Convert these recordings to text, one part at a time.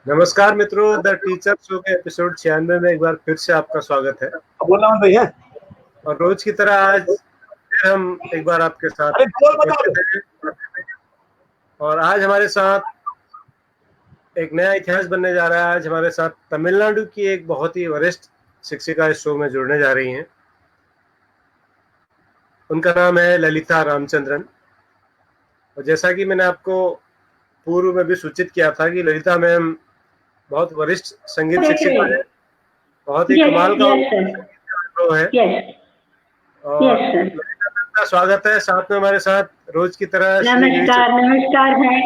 नमस्कार मित्रों, the teacher show के एपिसोड 96 में एक बार फिर से आपका स्वागत है। बोला भैया। और रोज की तरह आज फिर हम एक बार आपके साथ उपस्थित हैं। और आज हमारे साथ एक नया इतिहास बनने जा रहा है। आज हमारे साथ तमिलनाडु की एक बहुत ही वरिष्ठ शिक्षिका इस शो में जुड़ने जा रही हैं। उनका नाम है ललिता रामचंद्रन। और जैसा कि मैंने आपको पूर्व में भी सूचित किया था कि ललिता मैम बहुत वरिष्ठ संगीत शिक्षिका है, बहुत ही कमाल का अनुभव है। और ललिता मैम का स्वागत है। साथ में हमारे साथ रोज की तरह नमस्कार है।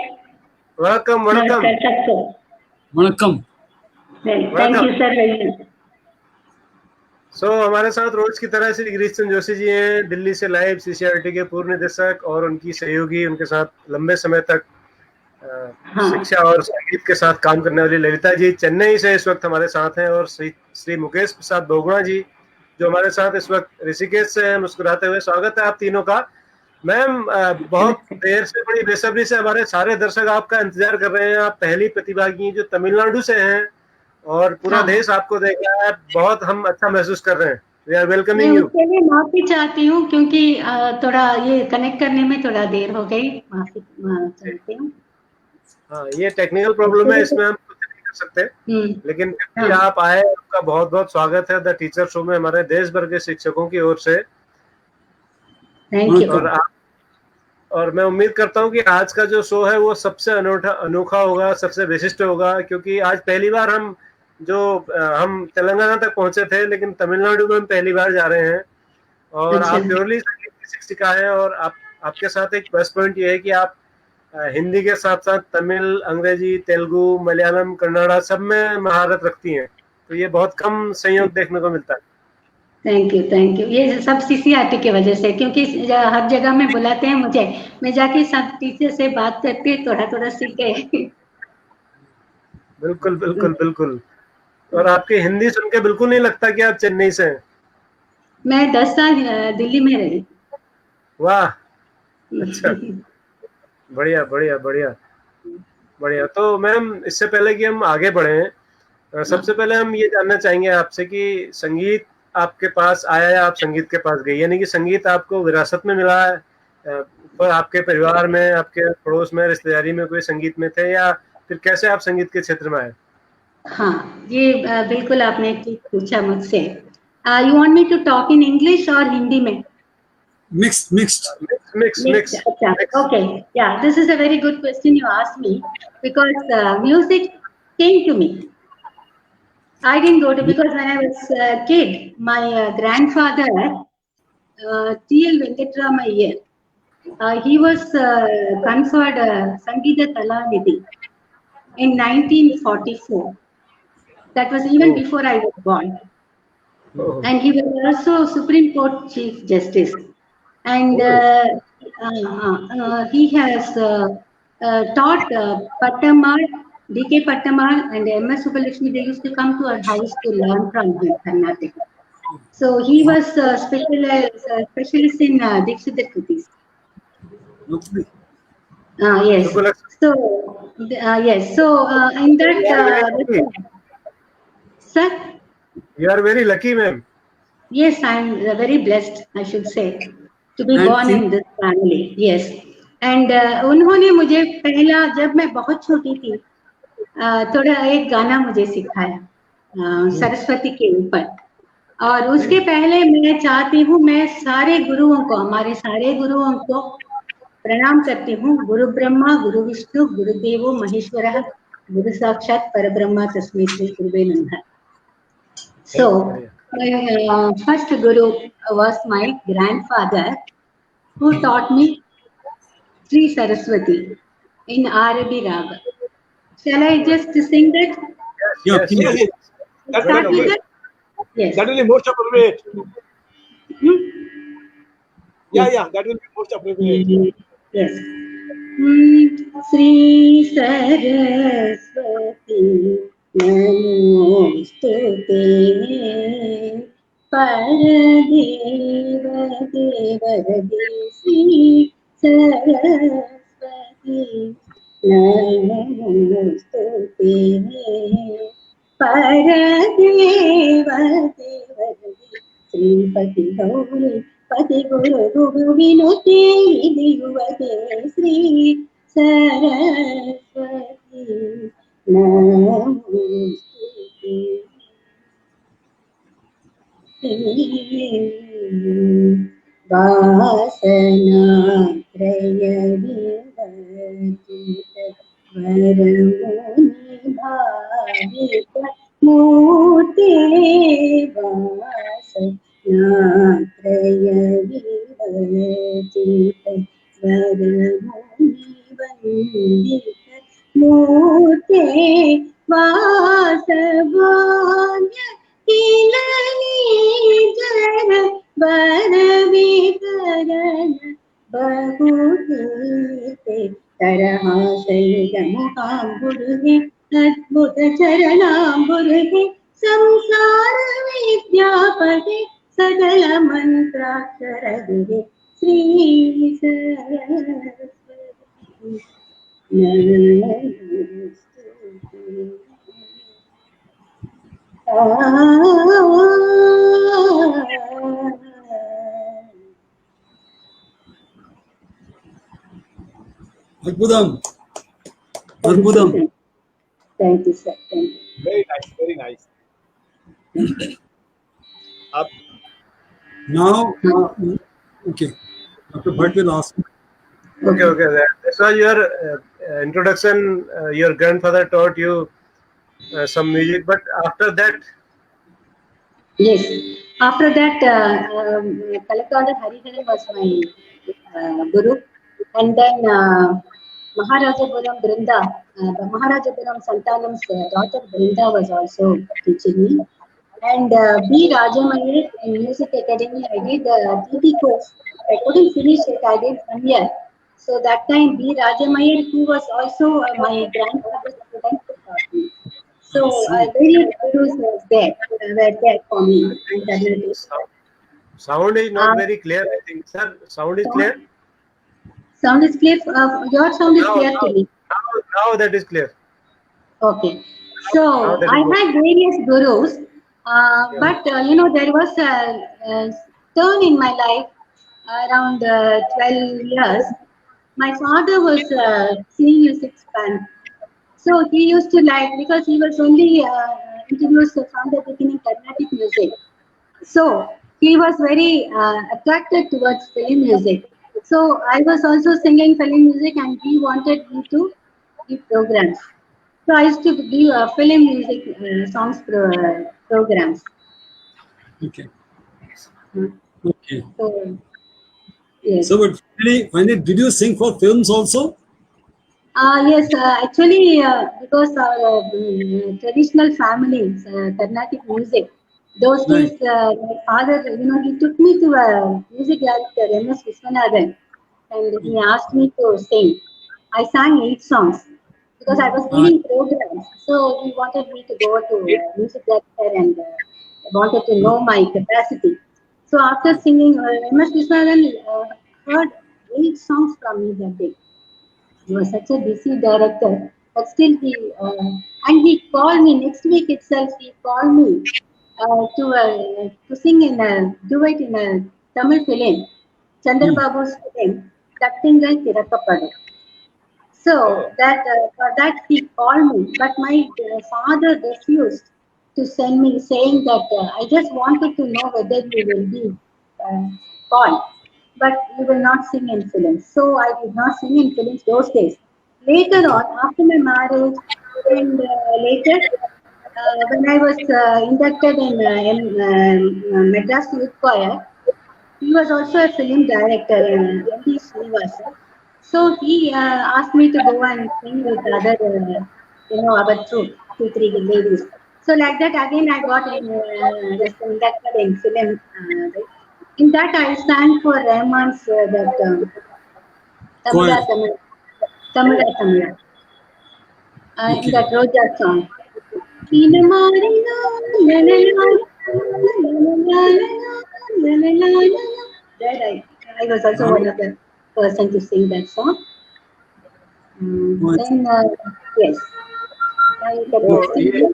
वणक्कम वणक्कम। Thank you sir. हमारे साथ रोज की तरह श्री गिरीशचंद्र जोशी जी हैं, दिल्ली से लाइव CCRT के पूर्व निदेशक और उनकी सहयोगी, उनके साथ लंबे समय तक शिक्षा और संगीत के साथ काम करने वाली ललिता जी चेन्नई से इस वक्त हमारे साथ हैं। और श्री मुकेश प्रसाद बोगुणा जी जो हमारे साथ इस वक्त ऋषिकेश से हैं। मुस्कुराते हुए स्वागत है आप तीनों का। मैम, बहुत देर से, बड़ी बेसब्री से हमारे सारे दर्शक आपका इंतजार कर रहे हैं। आप पहली प्रतिभागी जो तमिलनाडु से हैं और पूरा देश आपको देख रहा है। बहुत हम अच्छा महसूस कर रहे हैं। We are welcoming you. उसके लिए माफी चाहती हूँ क्योंकि थोड़ा ये कनेक्ट करने में थोड़ा देर हो गई। माफी चाहती हूँ। हाँ, ये टेक्निकल प्रॉब्लम है, इसमें हम कुछ नहीं कर सकते। लेकिन जब आप आए, आपका बहुत बहुत स्वागत है द टीचर शो में हमारे देश भर के शिक्षकों की ओर से। Thank you. और मैं उम्मीद करता हूँ कि आज का जो शो है वो सबसे अनोखा होगा, सबसे विशिष्ट होगा। क्योंकि आज पहली बार हम तेलंगाना तक पहुंचे थे, लेकिन तमिलनाडु में हम पहली बार जा रहे हैं। और आप प्योरली संगीत की शिक्षिका हैं और आपके साथ एक प्लस पॉइंट ये है कि आप हिंदी के साथ साथ तमिल, अंग्रेजी, तेलुगु, मलयालम, कन्नड़ा सब में महारत रखती हैं। तो ये बहुत कम संयोग देखने को मिलता है। Thank you. ये सब CCRT की वजह से, क्योंकि हर जगह में बुलाते हैं मुझे, मैं जाके सब टीचर से बात करके थोड़ा सीख गए। बिल्कुल। और आपकी हिंदी सुन के बिल्कुल नहीं लगता कि आप चेन्नई से हैं। मैं 10 साल दिल्ली में रही। वाह, अच्छा। बढ़िया। तो मैम, इससे पहले कि हम आगे बढ़े, सबसे पहले हम ये जानना चाहेंगे आपसे कि संगीत आपके पास आया या आप संगीत के पास गई, यानी कि संगीत आपको विरासत में मिला है, पर आपके परिवार में, आपके पड़ोस में, रिश्तेदारी में कोई संगीत में थे, या फिर कैसे आप संगीत के क्षेत्र में आए? हाँ, ये बिल्कुल आपने ठीक पूछा मुझसे। You want me to talk in English और हिंदी में? Mixed. अच्छा, okay. Yeah, this is a very good question you asked me because music came to me. I didn't go to, because when I was a kid, my grandfather, T.L. Venkatramayya, he was conferred Sangeeta Kalanidhi in 1944. That was even before I was born. And he was also Supreme Court Chief Justice. And he has taught Pattamal, D.K. Pattamal and M.S. Subbulakshmi. They used to come to our house to learn from him, Karnataka. So he was specialist in Dikshita Kritis. Yes. So yes. So in that, sir. You are very lucky, ma'am. Yes, I am very blessed, I should say, to be born in this family. Yes. And उन्होंने मुझे पहला, जब मैं बहुत छोटी थी, थोड़ा एक गाना मुझे सिखाया सरस्वती के ऊपर। और उसके पहले मैं चाहती हूँ, मैं सारे गुरुओं को, हमारे सारे गुरुओं को प्रणाम करती हूँ। गुरु ब्रह्मा, गुरु विष्णु, गुरुदेवो महेश्वरः, गुरु साक्षात परब्रह्म तस्मै श्री गुरुवे नमः। So my first guru was my grandfather, who taught me Sri Saraswati in Arabi Raga. Shall I just sing that? Yes. Start with it? Yes. That will be most appropriate. Yeah, that will be most appropriate. Yes. Sri Saraswati Namostute Paradeva Devadesi Saraswati नमोस्तुते परदेव देवदेव श्रीपति गौरी पति गुरु गुरु विनुते युवते श्री सरस्वती नमोस्तुते वासनात्रय विवर्जित वरमुनि भावित मूर्ते वासनात्रय विवर्जित वरमुनि वन्दित मूर्ते वासवान्य जर बरविकरण बहुते तरहासयुगमुखाम्बुरुहे अद्भुत चरणाम्बुरुहे संसार विद्यापते सकल मंत्राक्षर गुहे श्री सरस्वती नमोस्तुते Adbudam. Adbudam. Thank you, sir. Thank you. Very nice, very nice. Now, okay. Dr. Bhatt will ask. Okay. This was your introduction. Your grandfather taught you some music, but after that, Yes. After that, Kalakada Hariharan was my guru, and then Maharajapuram Brinda, Maharajapuram Santanam's daughter Brinda was also teaching me. And B. Rajamayer in Music Academy, I did TT course. I couldn't finish it. I did 1 year. So that time, B. Rajamayer, who was also my grandfather's student, taught me. So various gurus were there for me. sound is not very clear. I think, sir, sound is clear. Sound is clear. Your sound is clear to me. Now that is clear. Okay. So I had various gurus, but there was a turn in my life around 12 years. My father was singing music fan. So he used to like, because he was only introduced from the beginning Carnatic music. So he was very attracted towards film music. So I was also singing film music, and he wanted me to give programs. So I used to do film music songs programs. Okay. Okay. So, yes. So, but finally, did you sing for films also? Yes, actually, because our traditional families, Carnatic music, those days, my father, he took me to a music director, M.S. Viswanathan, and he asked me to sing. I sang 8 songs because I was giving programs. So he wanted me to go to music director and wanted to know my capacity. So after singing, M.S. Viswanathan heard 8 songs from me that day. He was such a busy director, but still he called me next week itself. He called me to sing in a duet in a Tamil film, Chandrababu's film, Tattingal Thirakkapadu. So that for that he called me, but my father refused to send me, saying that I just wanted to know whether you will be called, but you will not sing in films. So I did not sing in films those days. Later on, after my marriage, and later when I was inducted in Madras Youth Choir, he was also a film director, M.D. Srinivasa. So he asked me to go and sing with other, our troupe, 2-3 ladies. So like that, again I got just inducted in film. In that I sang for Rahman's Tamila. In that Roja song. That I was also one of the person to sing that song. Then yes. Now you can वो continue.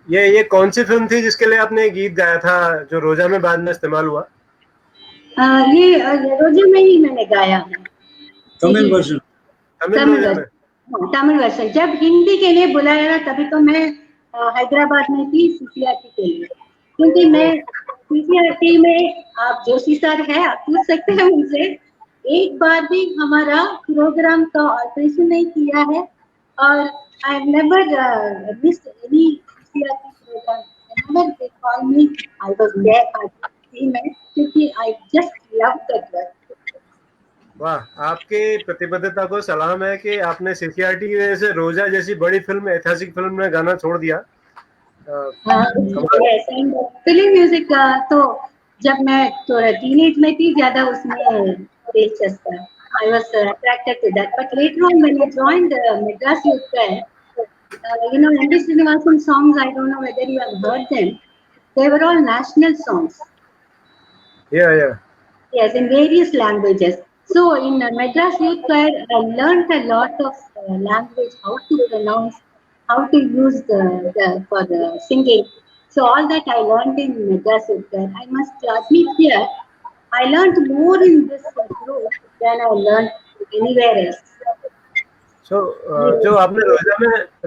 ये कौन सी film थी जिसके लिए आपने गीत गाया था जो रोजा में बाद में इस्तेमाल हुआ? ये रोजे में ही मैंने गाया है। तमिल वर्जन। तमिल तमिल वर्जन में? Version, Tamil version. जब हिंदी के लिए बुलाया तभी तो मैं हैदराबाद में थी सीसीआरटी के लिए, क्योंकि मैं सीसीआरटी में, आप जोशी सर है, आप पूछ सकते हैं उनसे, एक बार भी हमारा प्रोग्राम का ऑल्ट्रेशन नहीं किया है, और I never missed any CCRT program. Whenever they call me, I was there at the team, क्योंकि I just love that work. वाह, आपकी प्रतिबद्धता को सलाम है कि आपने सीसीआरटी की वजह से रोजा जैसी बड़ी फिल्म, ऐतिहासिक फिल्म में गाना छोड़ दिया। फिल्म म्यूजिक तो जब मैं थोड़ा टीनेज में थी, ज्यादा उसमें दिलचस्प था। I was attracted to that, but later on when I joined Madras Youth Choir, you know, M.D. Srinivasan songs, I don't know whether you have heard them. They were all national songs. Yeah. Yes, in various languages. So in Madras Youth Choir, I learned a lot of language, how to pronounce, how to use for the singing. So all that I learned in Madras Youth Choir. I must admit here, I learned more in this group than I learned anywhere else. So जो आपने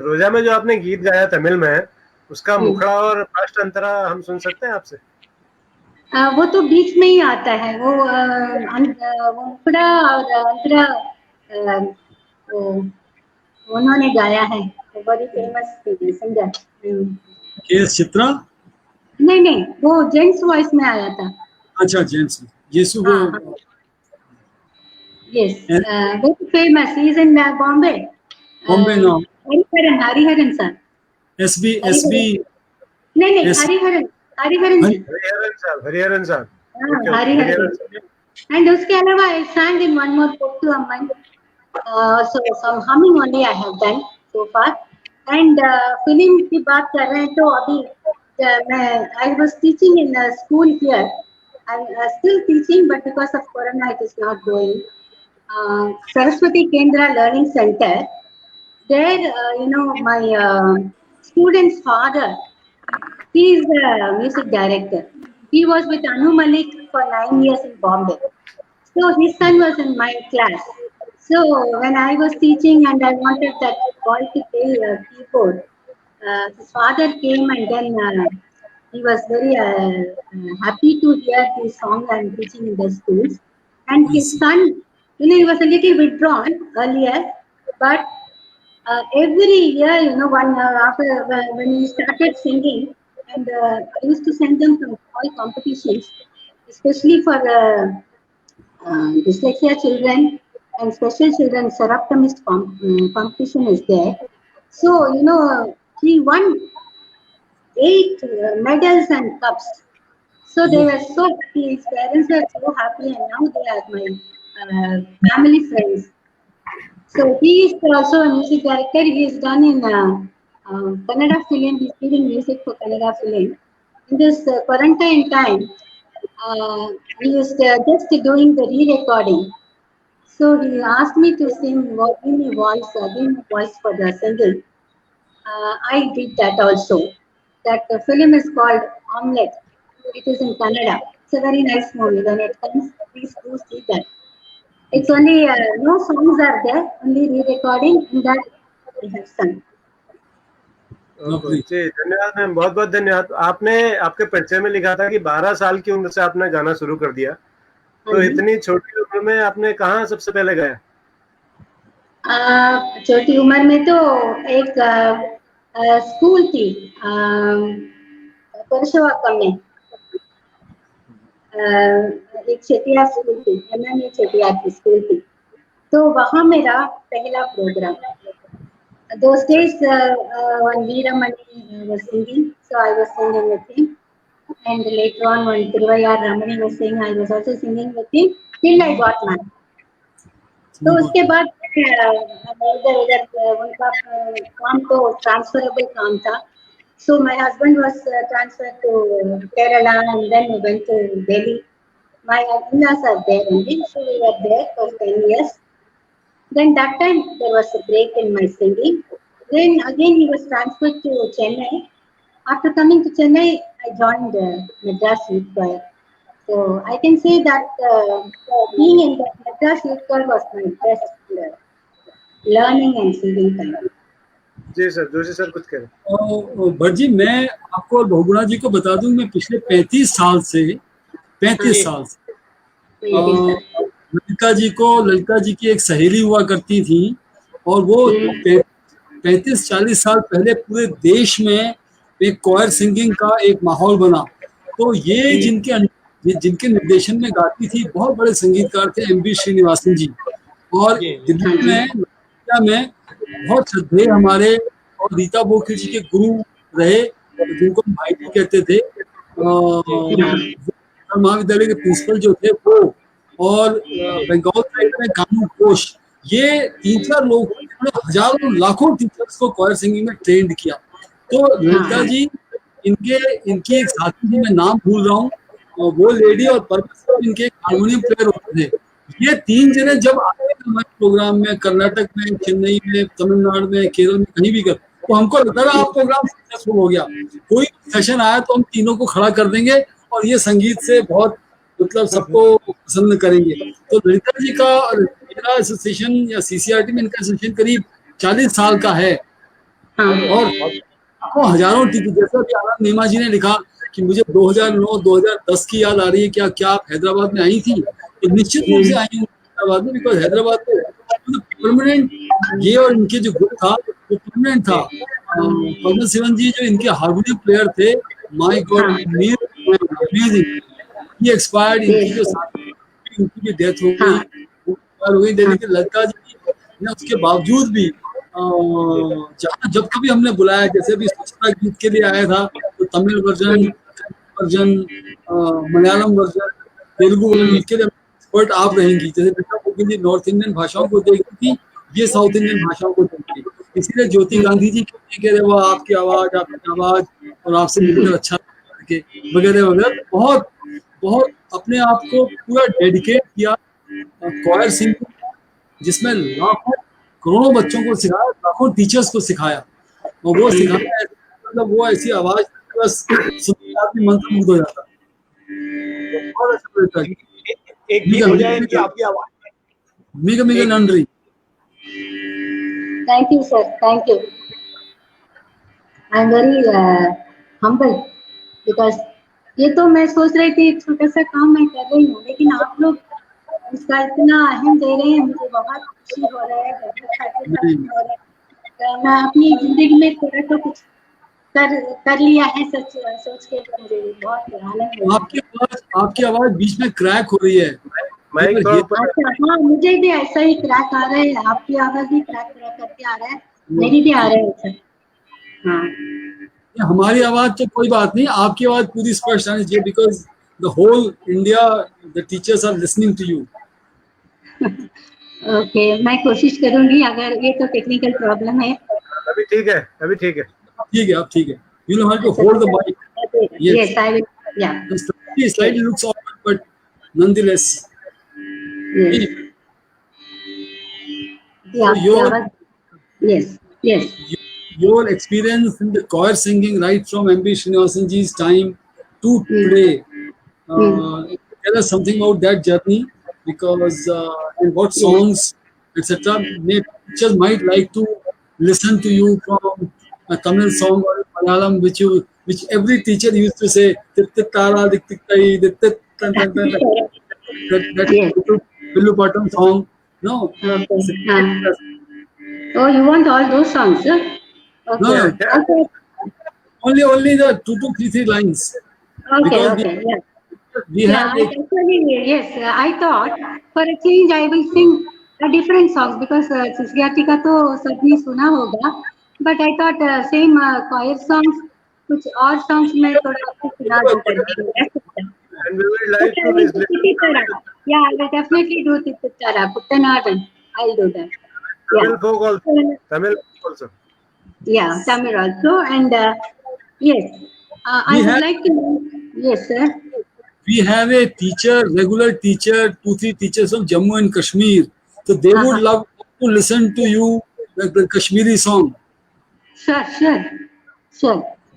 रोजा में जो आपने गीत गाया तमिल में, उसका मुखड़ा और फास्ट अंतरा हम सुन सकते हैं आपसे? वो तो बीच में ही आता है, वो मुखड़ा और अंतरा उन्होंने गाया है, बड़ी फेमस सिंगर। केएस चित्रा? नहीं, वो जेंट्स वॉइस में आया था। अच्छा, जेंट्स। यीशु वो yes, very famous. He is in Bombay. Bombay now. Hariharan sir. SB नहीं, हरिहरन साहब। हरिहरन। And उसके अलावा I sang in one more Pottu Amman. So some humming only I have done so far. And film की बात कर रहे हैं तो अभी I was teaching in a school here. I'm still teaching, but because of Corona, it is not going. Saraswati Kendra Learning Center. There, you know, my student's father, he is the music director. He was with Anu Malik for 9 years in Bombay. So his son was in my class. So when I was teaching and I wanted that boy to play keyboard, his father came and then he was very happy to hear the song I'm teaching in the schools. And his son, you know, he was a little withdrawn earlier, but every year, you know, after when he started singing, and I used to send them to all competitions, especially for dyslexia children and special children. Saraptamist competition is there. So, you know, he won 8 medals and cups. So they were so happy. His parents were so happy, and now they are my family friends. So he is also a music director. He is done in Kannada film. He's giving music for Kannada film. In this quarantine time, he is just doing the re-recording. So he asked me to sing, give me voice for the singing. I did that also. That film is called Omelette. It is in Kannada. It's a very nice movie. When it comes, please do see that. It's only no songs are there, only re-recording, and that we have sung. जी धन्यवाद ma'am, बहुत बहुत धन्यवाद। आपने आपके परिचय में लिखा था कि 12 साल की उम्र से आपने गाना शुरू कर दिया, तो इतनी छोटी उम्र में आपने कहाँ सबसे पहले गाया? छोटी उम्र में तो एक स्कूल थी परशुवाकम में, एक चेटियार स्कूल थी, MMA चेटियार की स्कूल थी, तो वहाँ मेरा पहला programme. Those days when Veeramani was singing, so I was singing with him, and later on when Tiruvayar Ramani was singing, I was also singing with him till I got married. तो उसके बाद इधर उनका काम तो transferable काम था, so my husband was transferred to Kerala and then we went to Delhi. My in-laws are there only, so we were there for 10 years. Then that time there was a break in my singing. Then again he was transferred to Chennai. After coming to Chennai, I joined Madras Youth Choir. So I can say that being in the Madras Youth Choir was my best learning and singing time. जी sir, Joshi sir कुछ कह रहे हैं। भट्ट जी, मैं आपको और बहुगुणा जी को बता दूं, मैं पिछले 35 साल से ललिता जी की एक सहेली हुआ करती थी, और वो 35-40 साल पहले पूरे देश में एक कॉयर सिंगिंग का एक माहौल बना। तो ये जिनके निर्देशन में गाती थी बहुत बड़े संगीतकार थे एम बी श्रीनिवासन जी, और दिल्ली में बहुत श्रद्धेय हमारे और रीता बोखी जी के गुरु रहे, जिनको भाई जी कहते थे। महाविद्यालय के प्रिंसिपल जो थे वो, और बंगाल साइड में कानू घोष, ये 3-4 लोग, हजारों लाखों टीचर्स को कॉयर सिंगिंग में ट्रेंड किया। तो ललिता जी, इनकी एक साथी जी, मैं नाम भूल रहा हूँ, वो लेडी और परमेश्वर इनके हारमोनियम प्लेयर होते थे। ये 3 जने जब आते थे हमारे प्रोग्राम में, कर्नाटक में, चेन्नई में, तमिलनाडु में, केरल में, कहीं भी कर, तो हमको लगता था आप प्रोग्राम सक्सेसफुल हो गया। कोई सेशन आया तो हम तीनों को खड़ा कर देंगे और ये संगीत से बहुत मतलब सबको पसंद करेंगे। तो ललिता जी का और मेरा एसोसिएशन या सीसीआरटी में इनका एसोसिएशन करीब 40 साल का है, और हजारों टीचर, जैसा भी आनंद नेमा जी ने लिखा कि मुझे 2009-2010 की याद आ रही है, क्या आप हैदराबाद में आई थी? तो निश्चित रूप से आई हूँ हैदराबाद में, बिकॉज हैदराबाद में परमानेंट ये और इनके जो ग्रुप था वो परमानेंट था। पवन शिवन जी जो इनके हारमोनियम प्लेयर थे, my God, amazing, he expired, इनकी जो साथी उनकी भी डेथ हो गई। लेकिन ललिता जी ने उसके बावजूद भी जब कभी हमने बुलाया, जैसे भी स्वच्छता गीत के लिए आया था, तो Tamil version, Malayalam version, Telugu version के लिए एक्सपर्ट आप रहेंगी। जैसे बेटा बोगी जी नॉर्थ इंडियन भाषाओं को देखती थी, ये साउथ इंडियन भाषाओं को देखती, इसीलिए ज्योति गांधी जी कह रहे वो आपकी आवाज और आपसे मिलकर अच्छा वगैरह वगैरह, बहुत अपने आप को पूरा डेडिकेट किया कॉयर सिंगिंग, जिसमें लाखों करोड़ों बच्चों को सिखाया, लाखों टीचर्स को सिखाया, और वो सिखाया मतलब वो ऐसी आवाज बस सुनकर आदमी मंत्रमुग्ध हो जाता। बहुत अच्छा लगता है। एक गीत हो जाए कि आपकी आवाज MiG नंदरी। Thank you, sir. Thank you. I'm very humble because ये तो मैं सोच रही थी एक छोटा सा काम मैं कर रही हूँ, लेकिन आप लोग इसका इतना अहम दे रहे हैं, मुझे बहुत खुशी हो रहा है, हो रहा है। मैं अपनी जिंदगी में थोड़ा तो कुछ कर लिया है, सोच के मुझे बहुत आनंद है। आपकी आवाज बीच में क्रैक हो रही है। हाँ, मुझे भी ऐसा ही क्रैक आ रहा है, आपकी आवाज भी क्रैक करके आ रहा है, मेरी भी आ रहा है सर। हाँ, हमारी आवाज तो कोई बात नहीं, आपकी आवाज पूरी स्पष्ट आनी चाहिए, because the whole India the teachers are listening to you. Okay, मैं कोशिश करूंगी, अगर ये तो टेक्निकल प्रॉब्लम है। अभी ठीक है, ठीक है, आप ठीक है। You know how to hold the mic. Yes, I will. Yeah. The slide looks awkward, but nonetheless. Yes. Yeah. Yes. Your experience in the choir singing right from M.B. Srinivasan ji's time to today. Tell us something about that journey, because in what songs, etc. Teachers might like to listen to you from a Tamil song or Malayalam, which every teacher used to say, that Pillu Pattam song. No. Okay. Oh, you want all those songs, sir? Okay. No. Okay. Only the 2 to 3 lines. Okay. Yes. I thought for a change I will sing a different songs, because CCRT का तो सबने सुना होगा, but I thought same choir songs, कुछ और songs में थोड़ा सुना दूँ। And we would like to listen. Yeah, I will definitely do Tittara, Puttanadan. I'll do that. Tamil folk also. Yeah, Tamil also, and yes, I would like to know. Yes, sir. We have a teacher, regular teacher, 2-3 teachers from Jammu and Kashmir. So they would love to listen to you the Kashmiri song. Sure.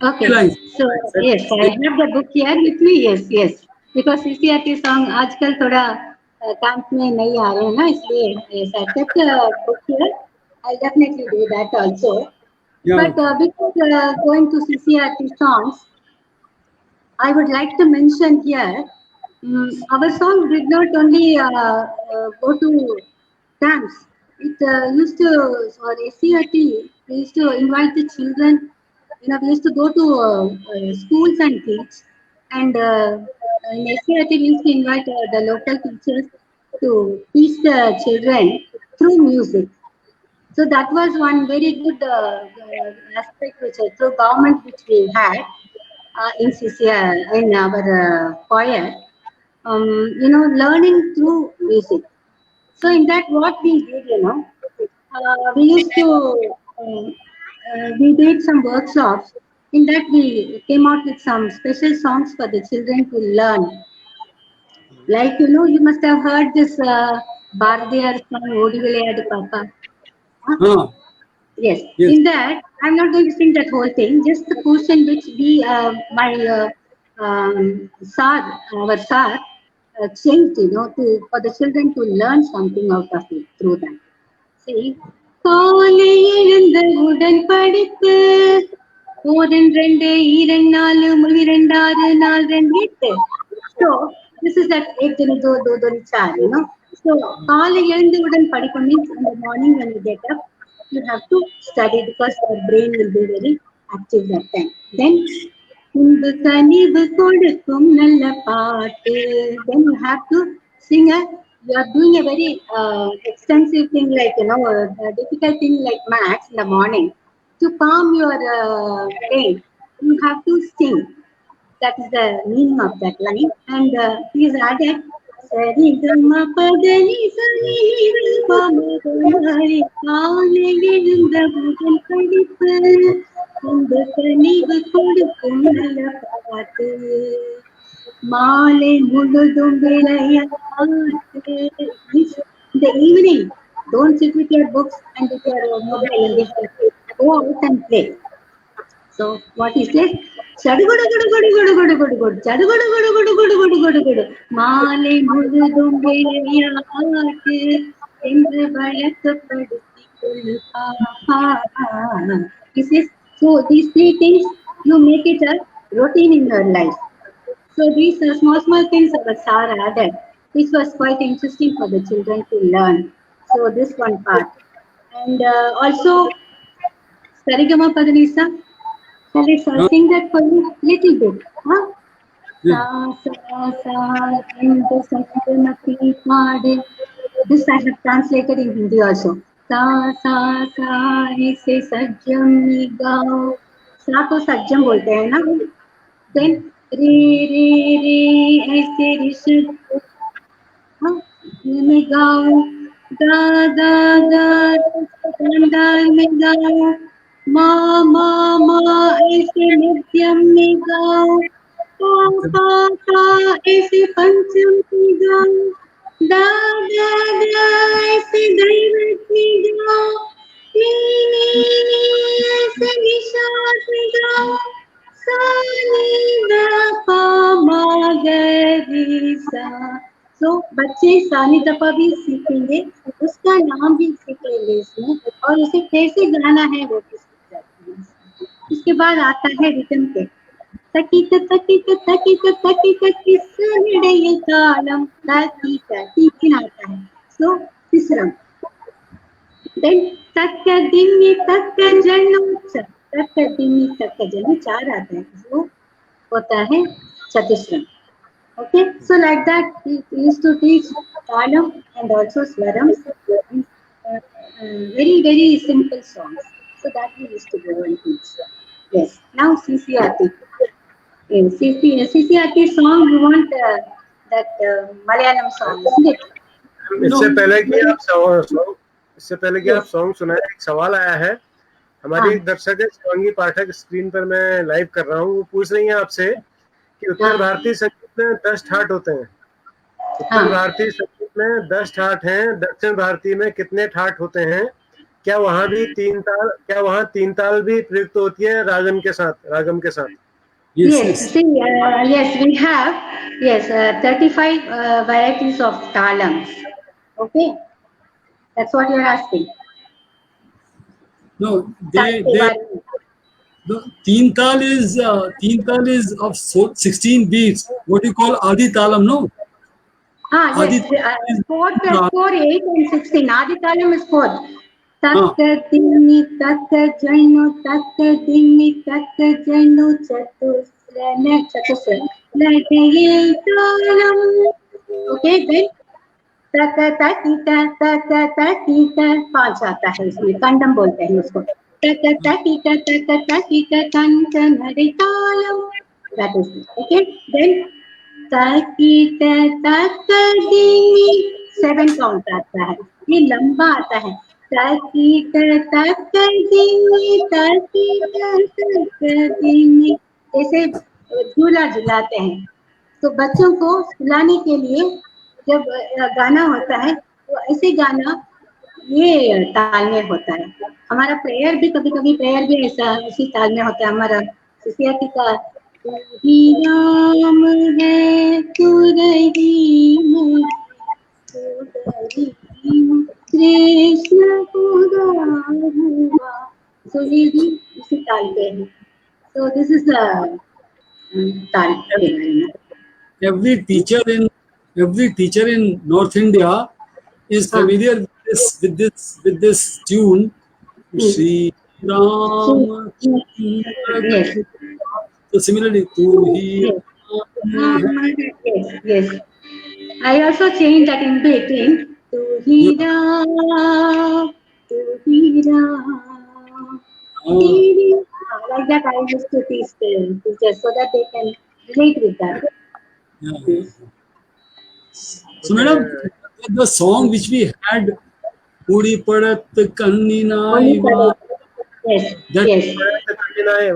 Okay. Lines. So yes, I have the book here with me. Yes. Because CCRT song आजकल थोड़ा काम में नहीं आ रहे हैं ना, इसलिए yes, I kept the book here. I'll definitely do that also. Yeah. But before going to CCRT songs, I would like to mention here, our song did not only go to camps. It used to, or SCRT, we used to invite the children. We used to go to schools and teach. And in SCRT, we used to invite the local teachers to teach the children through music. So that was one very good aspect which through government which we had in CCR, in our choir. Learning through music. So in that, what we did, we used to, we did some workshops. In that, we came out with some special songs for the children to learn. Like, you must have heard this Bharadiyar song, Odi Vilayadu Papa. Huh? Yes. Yes. In that, I'm not going to sing that whole thing, just the portion which my our sir, changed, for the children to learn something out of it through that. See, காலை எழுந்தவுடன் படிப்பு ஓரன் ரெண்டு ஈரன் நாலு முழிரெண்டாறு நாலு ரெண்டு எட்டு. So this is that ek dun do do dun char, So காலை எழுந்தவுடன் படிப்பு means in the morning when you get up, you have to study because your brain will be very active that time. Then இன்பு கனிவு கொடுக்கும் நல்ல பாட்டு. Then you have to sing you are doing a very extensive thing like, a difficult thing like maths in the morning. To calm your brain, you have to sing. That is the meaning of that line. And he is added, Sari Gama Padani Sari Pamari Kaale Elunda Budan Padipu Indu Kanivu Kodukkum Nalla Paattu Maale Mududum Vilayattu. In the evening, don't sit with your books and with your mobile and go out and play. So what he says, Chadugudu gudu gudu gudu gudu gudu gudu, Chadugudu gudu gudu gudu gudu gudu gudu, Maale mududum vilayattu endru valakkapaduthi kollu. He says, so these three things, you make it a routine in your life. So these small things our sir added, which was quite interesting for the children to learn. So this one part. And also, Sarigama Padanisa, shall I sing that for you little bit? Huh? This I have translated in Hindi also. Sa sa sa se sajjam nigao. Sa ko sajjam bolte hai na. Then re re re aise rishad में गाओ da da da da में गाओ मा मा मा ऐसे मध्यम में गाओ पा पा पा ऐसे पंचम में गाओ da da da ऐसे दैवत में गाओ नी नी नी ऐसे निषाद में गाओ सा नी दा पा मा गा रे सा. तो बच्चे सानी तपा भी सीखेंगे, उसका नाम भी सीखेंगे इसमें, और उसे कैसे गाना है वो भी सीख जाते हैं. इसके बाद आता है रिदम पे, तकित तकित तकित तकित किसनडय कालम तकित तीन आता है. सो तीसरा. देन तक दिम्मी तक जन्नोच तक दिम्मी तक जन्नो चार आता है. वो होता है चतुश्रम. Okay, so like that we used to teach Talam and also Swarams, very very simple songs. So that we used to go and teach. Yes. Now CCRT. CCRT song we want that Malayalam song, isn't it? इससे पहले कि आप song सुनाए, एक सवाल आया है. हमारी एक दर्शक है शिवांगी पाठक, स्क्रीन पर मैं लाइव कर रहा हूँ. वो पूछ रही हैं आपसे कि उत्तर भारतीय संगीत में 10 ठाट होते हैं. उत्तर भारतीय संगीत में 10 ठाट हैं, दक्षिण भारतीय में कितने ठाट होते हैं? क्या वहां भी 3 ताल भी प्रयुक्त होती है रागम के साथ? Yes, see, yes, we have, yes, 35 varieties of talams. Okay, that's what you're asking. No, the teen tal is of 16 beats. What you call Adi Talam, no? Yes, 4 plus 4, 8 and 16. Adi talam is 4. Takka dimmi takka jannu takka dimmi takka jannu chatusra lagayil talam. Okay, then takka takita 5 आता है इसमें, condemn बोलते हैं उसको. Takka takita kankanari talam. That is it. Okay, then takita takadimi 7 count आता है, ये लंबा आता है. takita takadimi ऐसे झूला झुलाते हैं. तो बच्चों को सुलाने के लिए जब गाना होता है तो ऐसे गाना ये ताल में होता है. हमारा प्रेयर भी कभी प्रेयर भी ऐसा इसी ताल में होता है. हमारा सीसीआरटी का तू ही राम है तू रहीम कृष्ण खुदा हुआ. सो ये भी इसी ताल पे है. सो दिस इज ताल के बारे में. Every teacher in North India is familiar with this tune. Shri Ram. Yes. So similarly, tu hi. Yes. I also changed that in between. Tu hi Ram, tu hi Ram. Like that I used to teach teachers so that they can relate with that. Yeah. So, madam, the song which we had, Puri Padat Kanninai. Yes. That- Yes.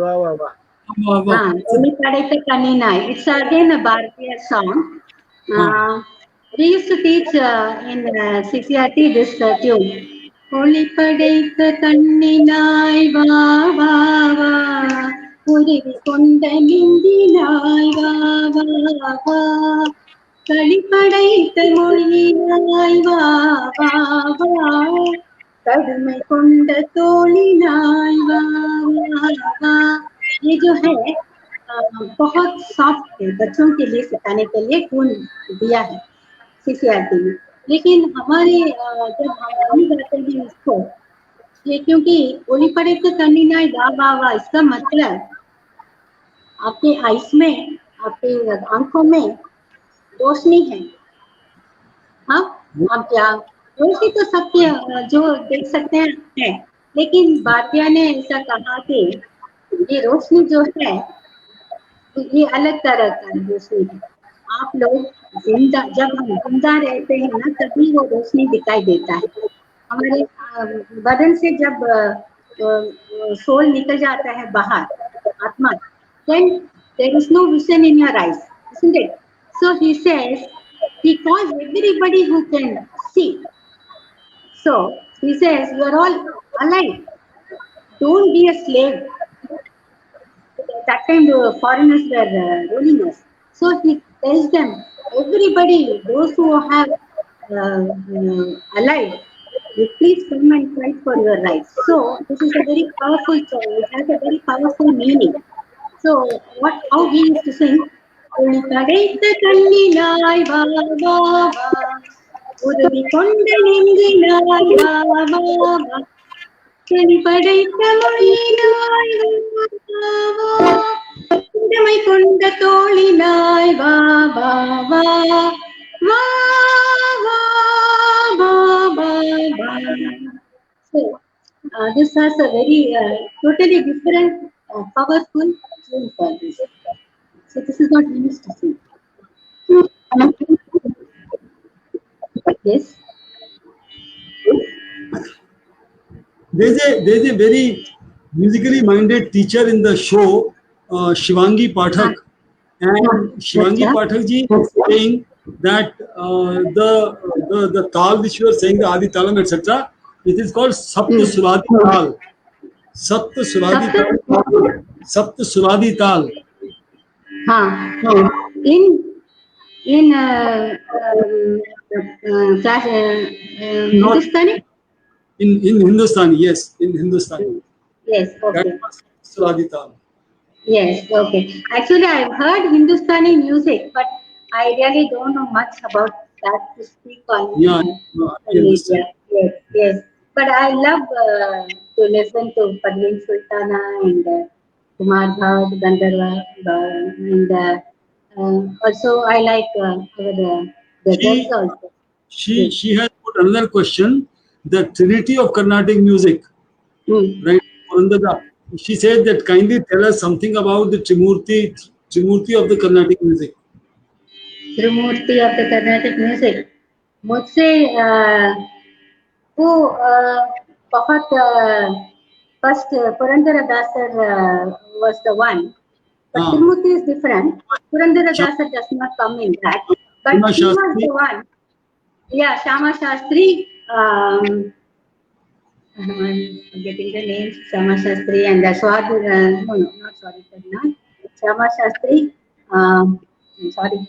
वाह. Only Padita Kaninai. It's again a Bharatiya song. We used to teach in CCRT this tune. Holy Padita Kaninai va va va. Puri Konda Nindinai va va va. Kali Padaita Molinai va va va. Kadumai Konda Tolinai va va va. ये जो है बहुत soft है, बच्चों के लिए सिखाने के लिए टून दिया है सीसीआरटी में. लेकिन हमारे जब हम गाते हैं इसको, ये क्योंकि ओली पड़े तो करनी ना गा वा वा, इसका मतलब आपके आइस में, आपके आंखों में रोशनी है. हाँ, आप क्या रोशनी तो सबके जो देख सकते हैं है, लेकिन भाटिया ने ऐसा कहा कि ये रोशनी जो है ये अलग तरह का रोशनी है. आप लोग जिंदा, जब हम जिंदा रहते हैं ना तभी वो रोशनी दिखाई देता है. हमारे बदन से जब सोल निकल जाता है बाहर, आत्मा, then there is no vision in your eyes, isn't it? So he says, he calls everybody who can see. So he says, you are all alive. Don't be a slave. That time the foreigners were ruling us. So he tells them, everybody, those who have alive, you please come and fight for your rights. So this is a very powerful song. It has a very powerful meaning. So how he used to sing, Uli padaitha kanninai va va va, Uruvi konda nindinai va va va. Kali padaitha molinai va va va, Kundamai konda tolinai va va va, va va va va va. So this has a very totally different powerful tune for this. So this is what we used to sing. Yes. There's a very musically minded teacher in the show, Shivangi Pathak, and Shivangi Pathak ji is saying that the tal which you are saying, the Adi Talam, etc., it is called Sapta Suradi Tal. Sapta Suradi Tal. Sapta Suradi Tal. हाँ, in Hindustani? In Hindustani, yes, in Hindustani. Yes, That okay. was Suradi Tal. Yes, okay. Actually, I've heard Hindustani music, but I really don't know much about that to speak on. Yeah, no, I understand. Yes, yes. But I love to listen to Padvin Sultana and Kumar Bhatt, Gandharva, and also I like our brothers also. Yes. She has put another question. The Trinity of Carnatic music, right? Purandara. She said that kindly tell us something about the Trimurti of the Carnatic music. Trimurti of the Carnatic music. मुझसे वो बहुत first Purandara Dasar was the one, but Ah. Trimurti is different. Purandara Dasar does not come in that, but Shama he was Shastri. the one. Yeah, Shama Shastri. I'm forgetting the names. Shama Shastri and Swati. No, not Swati Karna. Shama Shastri. I'm sorry,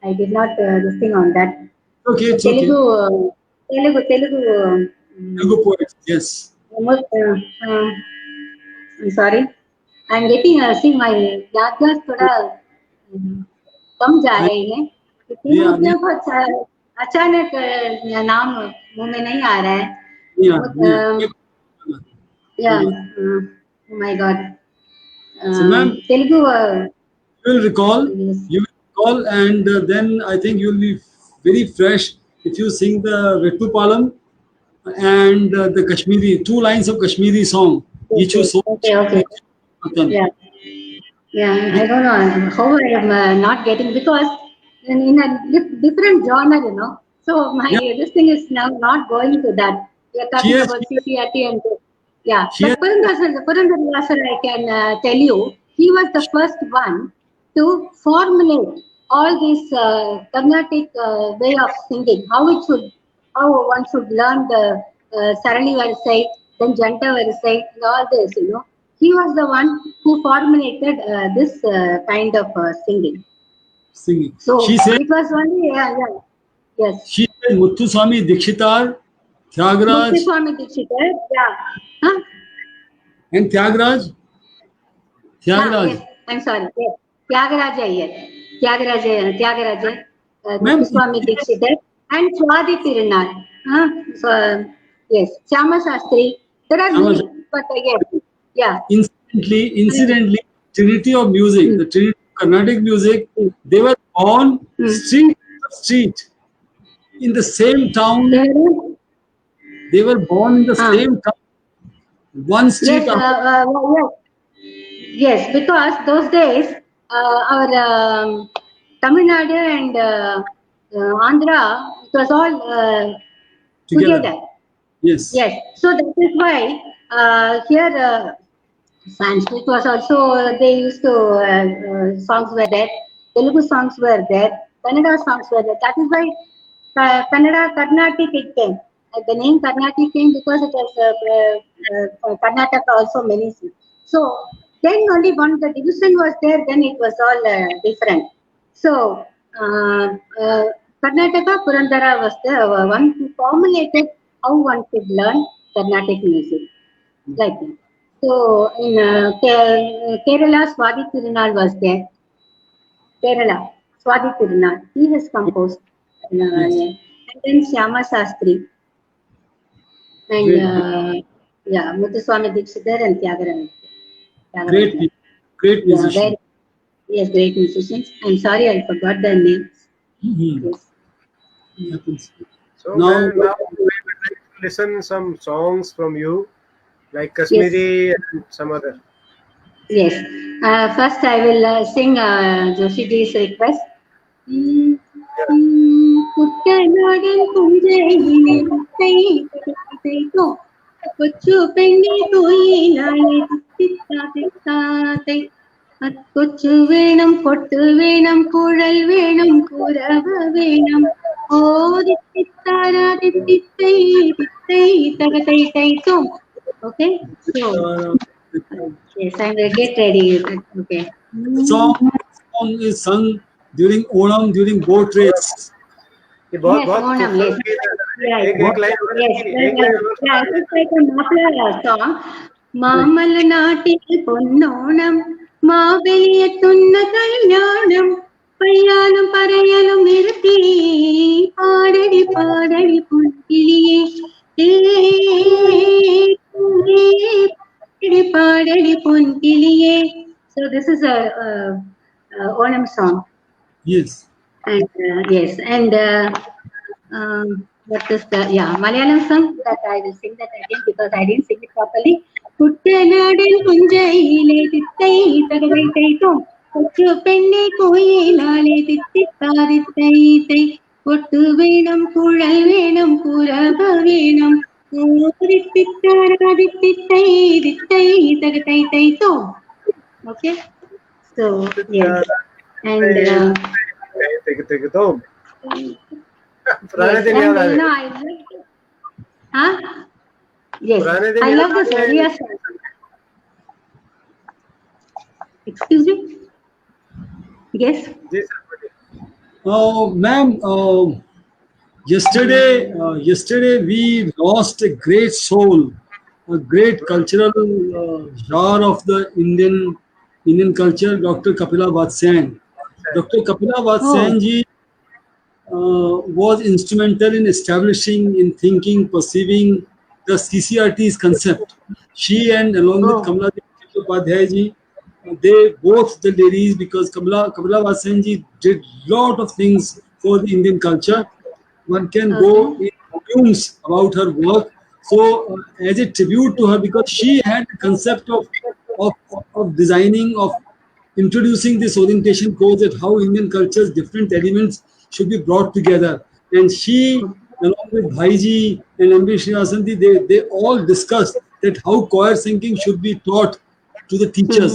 I did not this thing on that. Okay, it's Telugu, okay. Telugu poets, yes. I'm sorry. I'm getting see my याददाश्त थोड़ा कम जा रही है. तीनों को अचानक नाम मुंह में नहीं आ रहा है. Yeah. Oh my God. So, ma'am, Telugu. You will recall, and then I think you will be very fresh if you sing the Vetupalam and the Kashmiri, 2 lines of Kashmiri song. Okay. Yeah, I don't know how I am not getting, because in a different genre, you know. So this thing is now not going to that. We are talking about CCRT and But Purandara I can tell you, he was the first one to formulate all this Carnatic way of singing, how one should learn the Sarani Varisai, then Janta Varisai, and all this, you know. He was the one who formulated this kind of singing. So she said, it was only, yes. She said Muthuswami Dikshitar, Tyagraj. Muthuswami Dikshitar, Huh? And Tyagraj? Yes, I'm sorry. Yes. Tyagaraja Iyer. Tyagaraja, Muthuswami Dikshitar, and Swati Tirunal. So, yes, Shama Shastri. There are many, but yes. Incidentally, Trinity of music, the Trinity of Carnatic music, they were born street in the same town. They were born in the same town. One street. Yes, because those days our Tamil Nadu and Andhra, it was all together. Yes. So that is why here Sanskrit was also, they used to, songs were there, Telugu songs were there, Kannada songs were there. That is why Carnatic it came. The name Carnatic came because it was Karnataka also many. So then only one, the division was there, then it was all different. So Karnataka, Purandara was the one who formulated how one could learn Carnatic music. Like that. So in Kerala, Swati Tirunal was there. Kerala, Swati Tirunal, he has composed. And then Shama Shastri. And Muthuswami Dikshitar and Tyagaraja. Great musicians. Yes, great musicians. I'm sorry, I forgot their names. Yes. So now we would like to listen some songs from you, like Kashmiri and some other. Yes. First, I will sing Joshi ji's request. കൊച്ചു വേണം കൊട്ട് വേണം കുഴൽ വേണം കുരവ വേണം ഓ ദിത്തിത്താരാ ദിത്തിത്തൈ ദിത്തൈ തക തൈ തൈ തോ. Okay, so yes, I'm ready. Get ready. Okay. Song is sung during Onam, during boat race. ये बहुत Yes, बहुत Onam, खूबसूरत yes. गीत है। Right. एक line Yes, yeah, it's like a Mafla song. മാമല നാട്ടിൽ പൊന്നോണം മാവേലിയെത്തുന്ന കല്യാണം പയ്യാനും പറയലും നിർത്തി പാടടി പാടടി പൊൻകിളിയേ പാടടി പൊൻകിളിയേ. So this is a Onam song. Yes. And yes, and what is the Malayalam song that I will sing that again because I didn't sing it properly. കുട്ടനാടൻ പുഞ്ചയിലെ തിത്തൈ തകതൈ തൈത്തോ കൊച്ചു പെണ്ണെ കോയിലാലെ തിത്തിത്താതിത്തൈ തൈ കൊട്ടു വേണം കുഴൽ വേണം കുരവ വേണം തിത്തിത്താരാതിത്തിത്തൈ തിത്തൈ തകതൈ തൈത്തോ. Okay, so yes, and तो पुराने दिन याद आ and गए। huh? Yes, पुराने दिन I याद love आ this गए। earlier song. Excuse me? Yes? जी सर बोलिए। Ma'am, yesterday we lost a great soul, a great cultural jar of the Indian culture, Dr. Kapila Vatsyayan. Dr. Kapila Vatsyayan ji was instrumental in establishing, in thinking, perceiving the CCRT's concept. She and along with Kamala Upadhyay ji, they both the ladies, because Kapila Vatsyayan ji did lot of things for the Indian culture. One can go in volumes about her work. So as a tribute to her, because she had the concept of designing, of introducing this orientation course, at how Indian culture's different elements should be brought together. And she, along with Bhaiji and M.B. Srinivasanti, they all discussed that how choir singing should be taught to the teachers.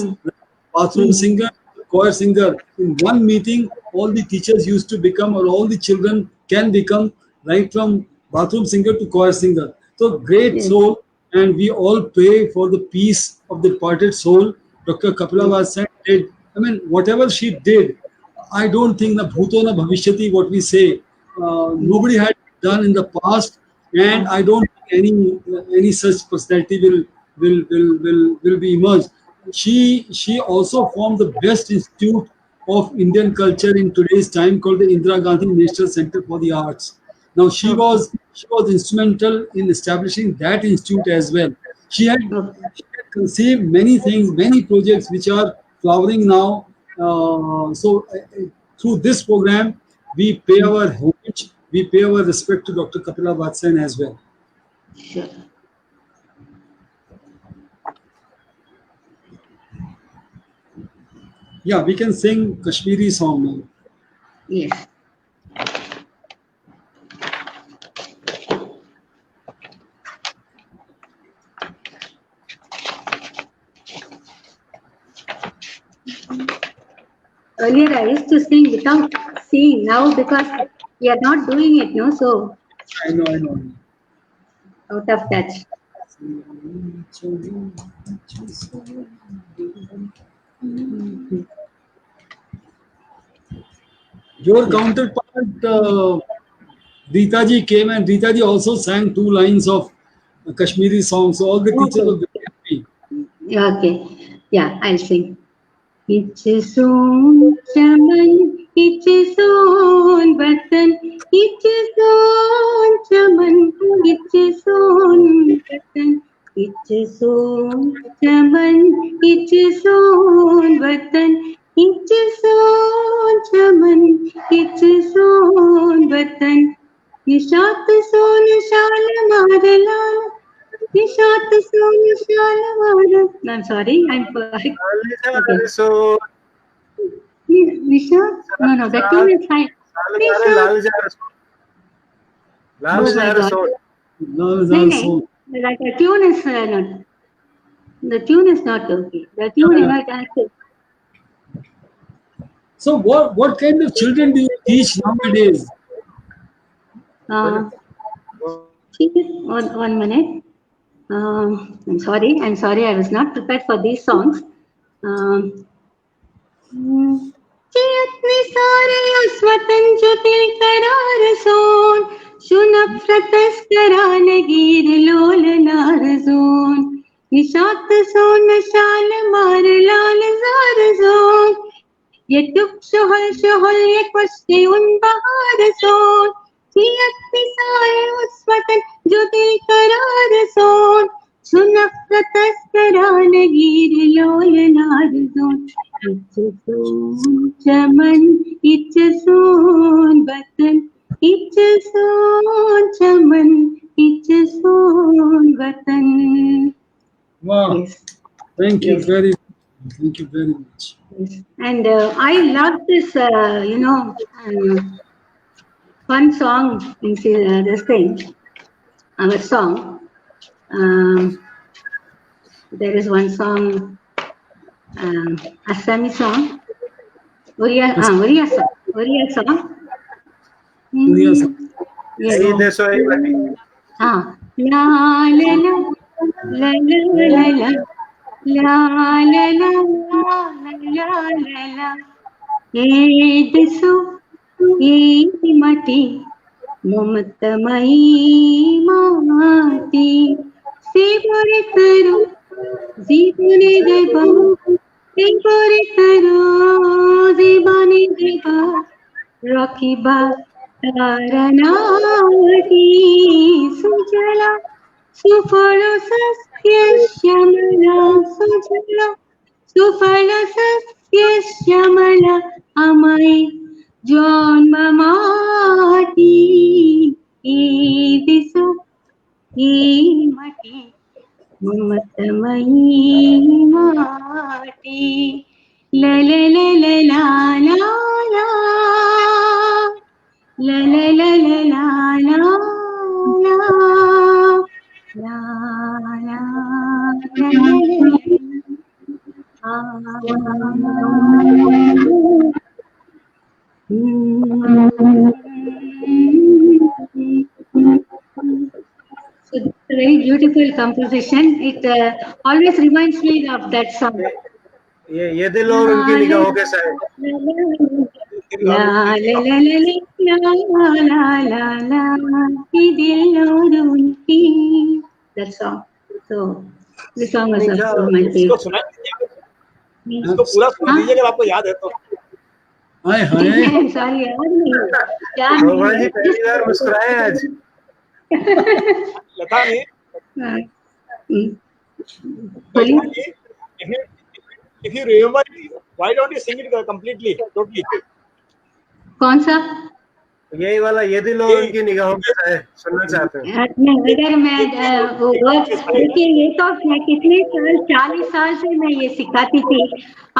Bathroom singer, choir singer. In one meeting, all the teachers used to become, or all the children can become, right from bathroom singer to choir singer. So great soul, and we all pray for the peace of the departed soul. Dr. Kapila Vatsyayan did, I mean, whatever she did, I don't think na bhuto na bhavishyati, what we say, nobody had done in the past, and I don't think any such personality will be emerged. She also formed the best institute of Indian culture in today's time, called the Indira Gandhi National Center for the Arts. Now she was instrumental in establishing that institute as well. She had conceived many things, many projects which are flowering now. So through this program, we pay our homage, we pay our respect to Dr. Kapila Vatsyayan as well. Sure. Yeah, we can sing Kashmiri song now. Yes. Earlier I used to sing without seeing. Now because we are not doing it, no, so I know. out of touch. Your counterpart, Rita ji, came, and Rita ji also sang 2 lines of Kashmiri songs. So all the teachers were very happy. Okay. Yeah, I'll sing. It's soon chaman, it's soon batan, it's soon chaman, it's soon batan, it's soon chaman, it's soon batan, it's soon chaman, it's soon batan. Nishat soon shalamar. Nishat soon shalamar. I'm sorry, I'm perfect. So Nishat? No, the tune is fine. लाल जा Oh my God. Love is No, our no. soul. Like the tune is not. The tune is not okay. The tune is not actually. So what kind of children do you teach nowadays? One minute. I'm sorry, I was not prepared for these songs. स्वतन ज्योतिल करार सोन शुनफ्रतस करान गिर लोल नार zone Nishat सोन शाल मार लाल jar zone ये तुक शोहल ये कष्टे उन बहार सोन जियत सारे उस वतन ज्योतिल करार सोन शुनफ्रतस करान गिर लोल नार जोन चमन इच सोन वतन इच सोन चमन इच सोन वतन. Wow. Yes. Thank you very much. Yes. And I love this fun song in this thing, our song. There is one song, Assami song, Oriya song. Oriya song. Yes. हाँ. La la la la la la la la la la la la la. ये दिसो ये माटी ममतमयी माटी severe करो जीवने देवा severe करो जीवने देवा रखिबा तारनाटी सुजला सुफल सस्य श्यामला सुजला सुफल सस्य श्यामला अमय जन्म माटी ई दिसो ई माटी ममतमयी माटी ला ला ला ला ला ला ला ला ला ला ला ला ला So it's a very beautiful composition. It always reminds me of that song. ये दिल और उनकी निगाहों के साए. La la la la la la la la la ये दिल और उनकी. That song. So this song was also my favorite. इसको पूरा सुन लीजिए अगर आपको याद है तो. हाय हाय. Sorry, याद नहीं. भगवान जी पहली बार मुस्कुराए आज. Lata ji, if you remember, why don't you sing it completely, totally? कौन सा? यही वाला ये दिल और उनकी निगाहों के साए सुनना चाहते हैं. अगर मैं देखिए ये तो मैं कितने साल 40 साल से मैं ये सिखाती थी.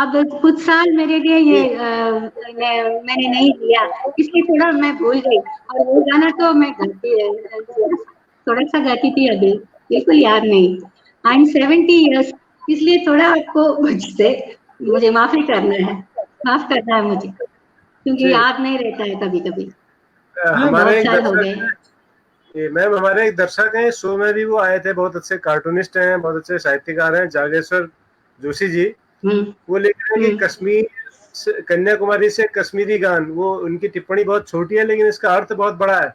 अब कुछ साल मेरे लिए ये मैंने नहीं दिया इसलिए थोड़ा मैं भूल गई. और वो गाना तो मैं थोड़ा सा गाती थी अभी बिल्कुल याद नहीं. आई एम 70 इयर्स इसलिए थोड़ा आपको मुझे माफी करना है. माफ करना है मुझे क्योंकि याद नहीं रहता है कभी कभी. हमारे मैम हमारे एक दर्शक हैं शो में भी वो आए थे. बहुत अच्छे कार्टूनिस्ट हैं, बहुत अच्छे साहित्यकार हैं, जागेश्वर जोशी जी. वो लिख रहे हैं कि कश्मीर कन्याकुमारी से कश्मीरी गान. वो उनकी टिप्पणी बहुत छोटी है लेकिन इसका अर्थ बहुत बड़ा है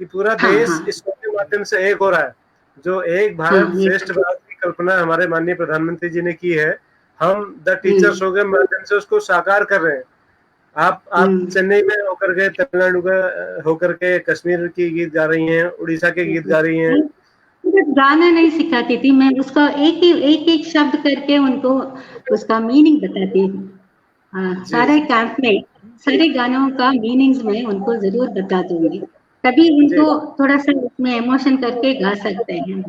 कि पूरा देश इस शो के माध्यम से एक हो रहा है. जो एक भारत श्रेष्ठ भारत की कल्पना हमारे माननीय प्रधानमंत्री जी ने की है, हम द टीचर शो के माध्यम से उसको साकार कर रहे हैं. आप चेन्नई में होकर के, तमिलनाडु का होकर के कश्मीर की गीत गा रही हैं, उड़ीसा के गीत गा रही हैं. गाना नहीं सिखाती थी मैं, उसका एक शब्द करके उनको उसका मीनिंग बताती हूँ. सारे कैंप में सारे गानों का मीनिंग्स में उनको जरूर बता दूंगी, तभी उनको थोड़ा सा उसमें इमोशन करके गा सकते हैं.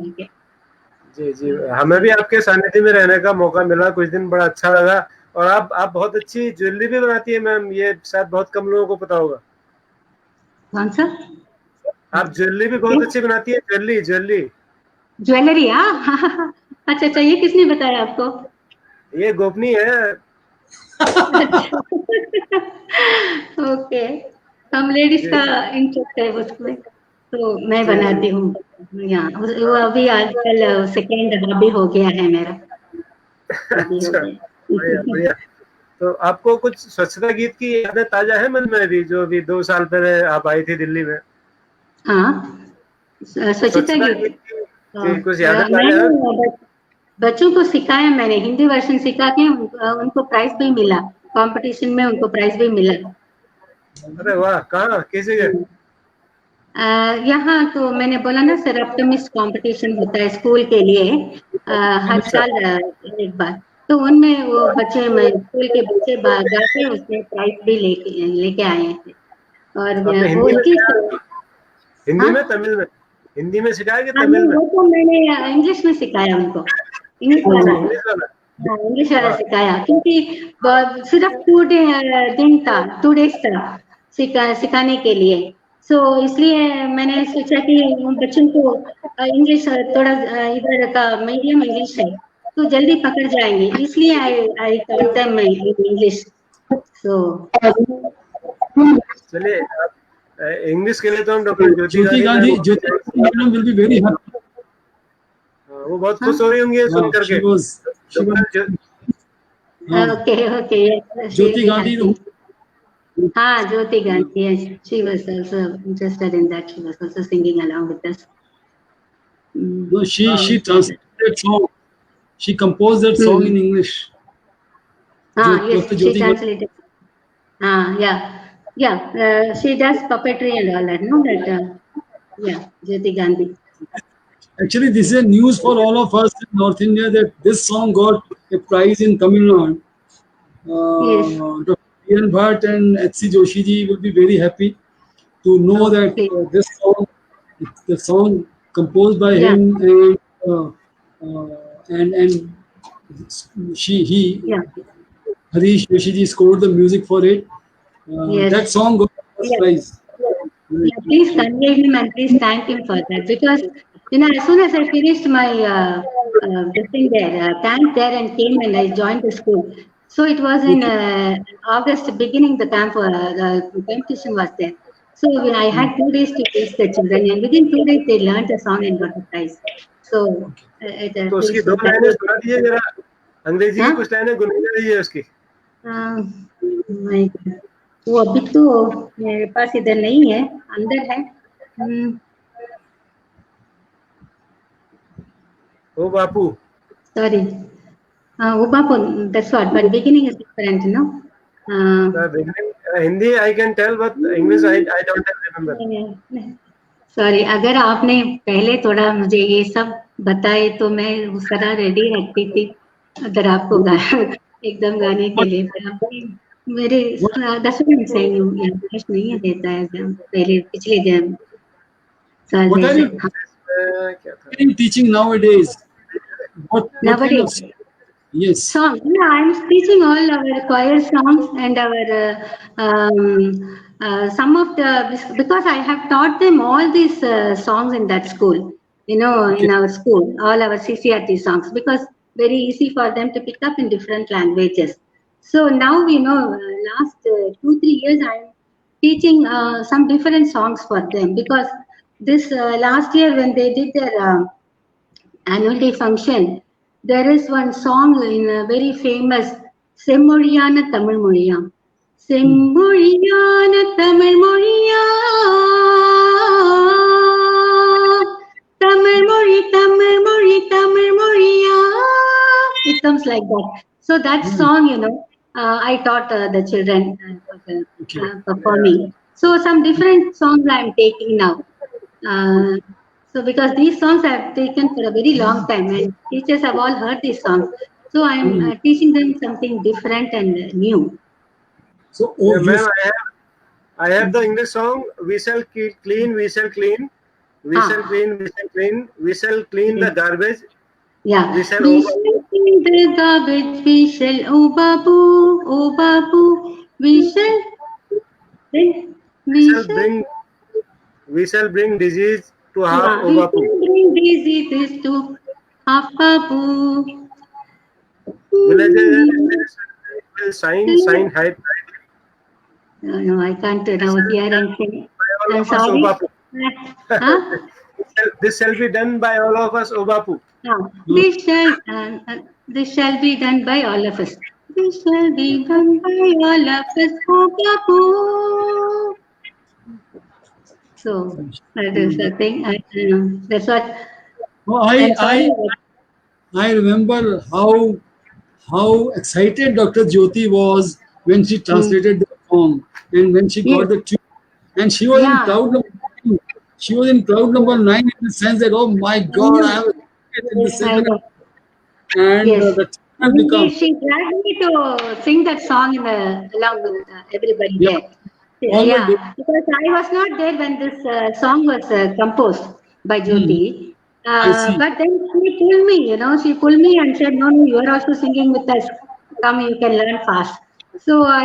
जी जी, हमें भी आपके सानिध्य में रहने का मौका मिला कुछ दिन, बड़ा अच्छा लगा. और आप बहुत अच्छी ज्वेलरी भी बनाती है मैम, ये शायद बहुत कम लोगों को पता होगा. कौन सा? आप ज्वेलरी भी बहुत अच्छी बनाती है. ज्वेलरी. अच्छा, ये किसने बताया आपको? ये गोपनीय है. ओके, हम लेडीज का इंटरेस्ट है उसमें, तो मैं बनाती हूँ। यहाँ वो अभी आजकल सेकेंड हॉबी हो गया है मेरा, हॉबी हो अच्छा, बढ़िया गया। बढ़िया। तो आपको कुछ स्वच्छता गीत की यादें ताजा है मन में अभी, जो अभी 2 साल पहले आप आई थी दिल्ली में? हाँ, स्वच्छता स्वच्छता गीत। गीत की जी, कुछ यादें ताजा है? मैंने बच्चों को सिखाया, मैंने हिंदी वर्जन सिखा के उनको प्राइज भी मिला, कंपटीशन में उनको प्राइज भी मिला। अरे वाह, कहाँ, किस जगह? यहाँ तो मैंने बोला ना सर, ऑप्टिमिस्ट कंपटीशन होता है स्कूल के लिए हर साल एक बार, तो उनमें वो बच्चे स्कूल के बच्चे गा के उसमें प्राइज भी लेके आए थे। और आपने वो हिंदी में उनकी, सिखाया? हिंदी हाँ में, तमिल में? हिंदी में सिखाया कि हाँ, तमिल में? वो तो मैंने इंग्लिश में सिखाया उनको, इंग्लिश अच्छा, वाला। इंग्लिश वाला। हाँ, इंग्लिश वाला वाह, सिखाया, क्योंकि सिर्फ 2 दिन था, 2 डेज था सिखाने के लिए। सो इसलिए मैंने सोचा कि उन बच्चों को इंग्लिश थोड़ा इधर का मीडियम इंग्लिश है तो जल्दी पकड़ जाएंगे, इसलिए I taught them English. So चलिए, आप इंग्लिश के लिए तो हम doctor Jyoti Jyoti Gandhi ma'am, Gandhi madam will be very happy. वो बहुत खुश हो रही होंगी ये सुन करके। She was doctor okay okay, Jyoti Gandhi हाँ, Jyoti Gandhi, yes, she was also interested in that. She was also singing along with us. no, she translated that song. She composed that song in English. Yes, Dr. she Jyoti Gandhi. translated. Yeah. She does puppetry and all that, no? That, yeah, Jyoti Gandhi. Actually, this is a news for all of us in North India that this song got a prize in Tamil Nadu. Yes. Dr. Ian Bhatt and H.C. Joshi ji will be very happy to know that Okay. the song composed by Yeah. him and he Yeah. Harish Joshi ji scored the music for it. Yes. That song got first Yeah. prize. Yeah, please convey him and please thank him for that, because as soon as I finished my this thing there, camp there, and came and I joined the school. So it was in August beginning, the camp, the competition was there. So when I had 2 days to teach the children, and within 2 days they learned the song and got the prize. So it तो उसकी feels 2 लाइनें सुना दीजिए जरा, अंग्रेजी की हाँ? कुछ लाइनें गुनगुना दीजिए उसकी। नहीं, वो अभी तो मेरे पास इधर नहीं है, अंदर है। ओ बापू। Sorry. Ubapu, that's what, but beginning is different, no? Hindi I can tell, but English I don't remember. Sorry, अगर आपने पहले थोड़ा मुझे ये सब बताए तो मैं उस तरह रेडी रखती थी अगर आपको एकदम गाने के लिए, पर आपने मेरे 10 मिनट से इंग्लिश नहीं देता है पहले पिछले साल What are जैसे। क्या था? Teaching nowadays? What kind of Nowadays, yes. song. Yeah, I'm teaching all our choir songs and our some of the, because I have taught them all these songs in that school. In our school, all our CCRT songs, because very easy for them to pick up in different languages. So now last 2-3 years I'm teaching some different songs for them, because this last year when they did their annual day function, there is one song in a very famous Semmoliyana Tamil Mozhiya. Semmoliyana Tamil Mozhiya, Tamil Mozhiya. It comes like that. So that song, I taught the children performing. So some different songs I'm taking now. So because these songs I have taken for a very long time, and teachers have all heard these songs. So I'm teaching them something different and new. So, ma'am, I have the English song. We shall clean, we shall clean, we shall clean, we shall clean, we shall clean the garbage. Yeah. We shall clean the garbage. We shall, oh babu, we shall. We shall bring disease to half, we shall bring diseases to half babu. Villages will will sign high No, I can't now hear and sing. by all I'm of us, sorry. Obapu. Huh? This shall be done by all of us, Obapu. No. This shall be done by all of us. This shall be done by all of us, Obapu. So that is the thing. That's what. No, I'm sorry. I remember how excited Dr. Jyoti was when she translated the song and when she got Yes. the tune. And she was in Yeah. cloud number 9. She was in cloud number 9 in the sense that, oh my God, I have in the Yes, sense I that, know. and Yes. the tune has become, She dragged me to sing that song along with everybody yeah, there. all the Yeah, because I was not there when this song was composed by Jyoti. I see. But then she pulled me, she pulled me and said, no, you are also singing with us. Come, you can learn fast. So I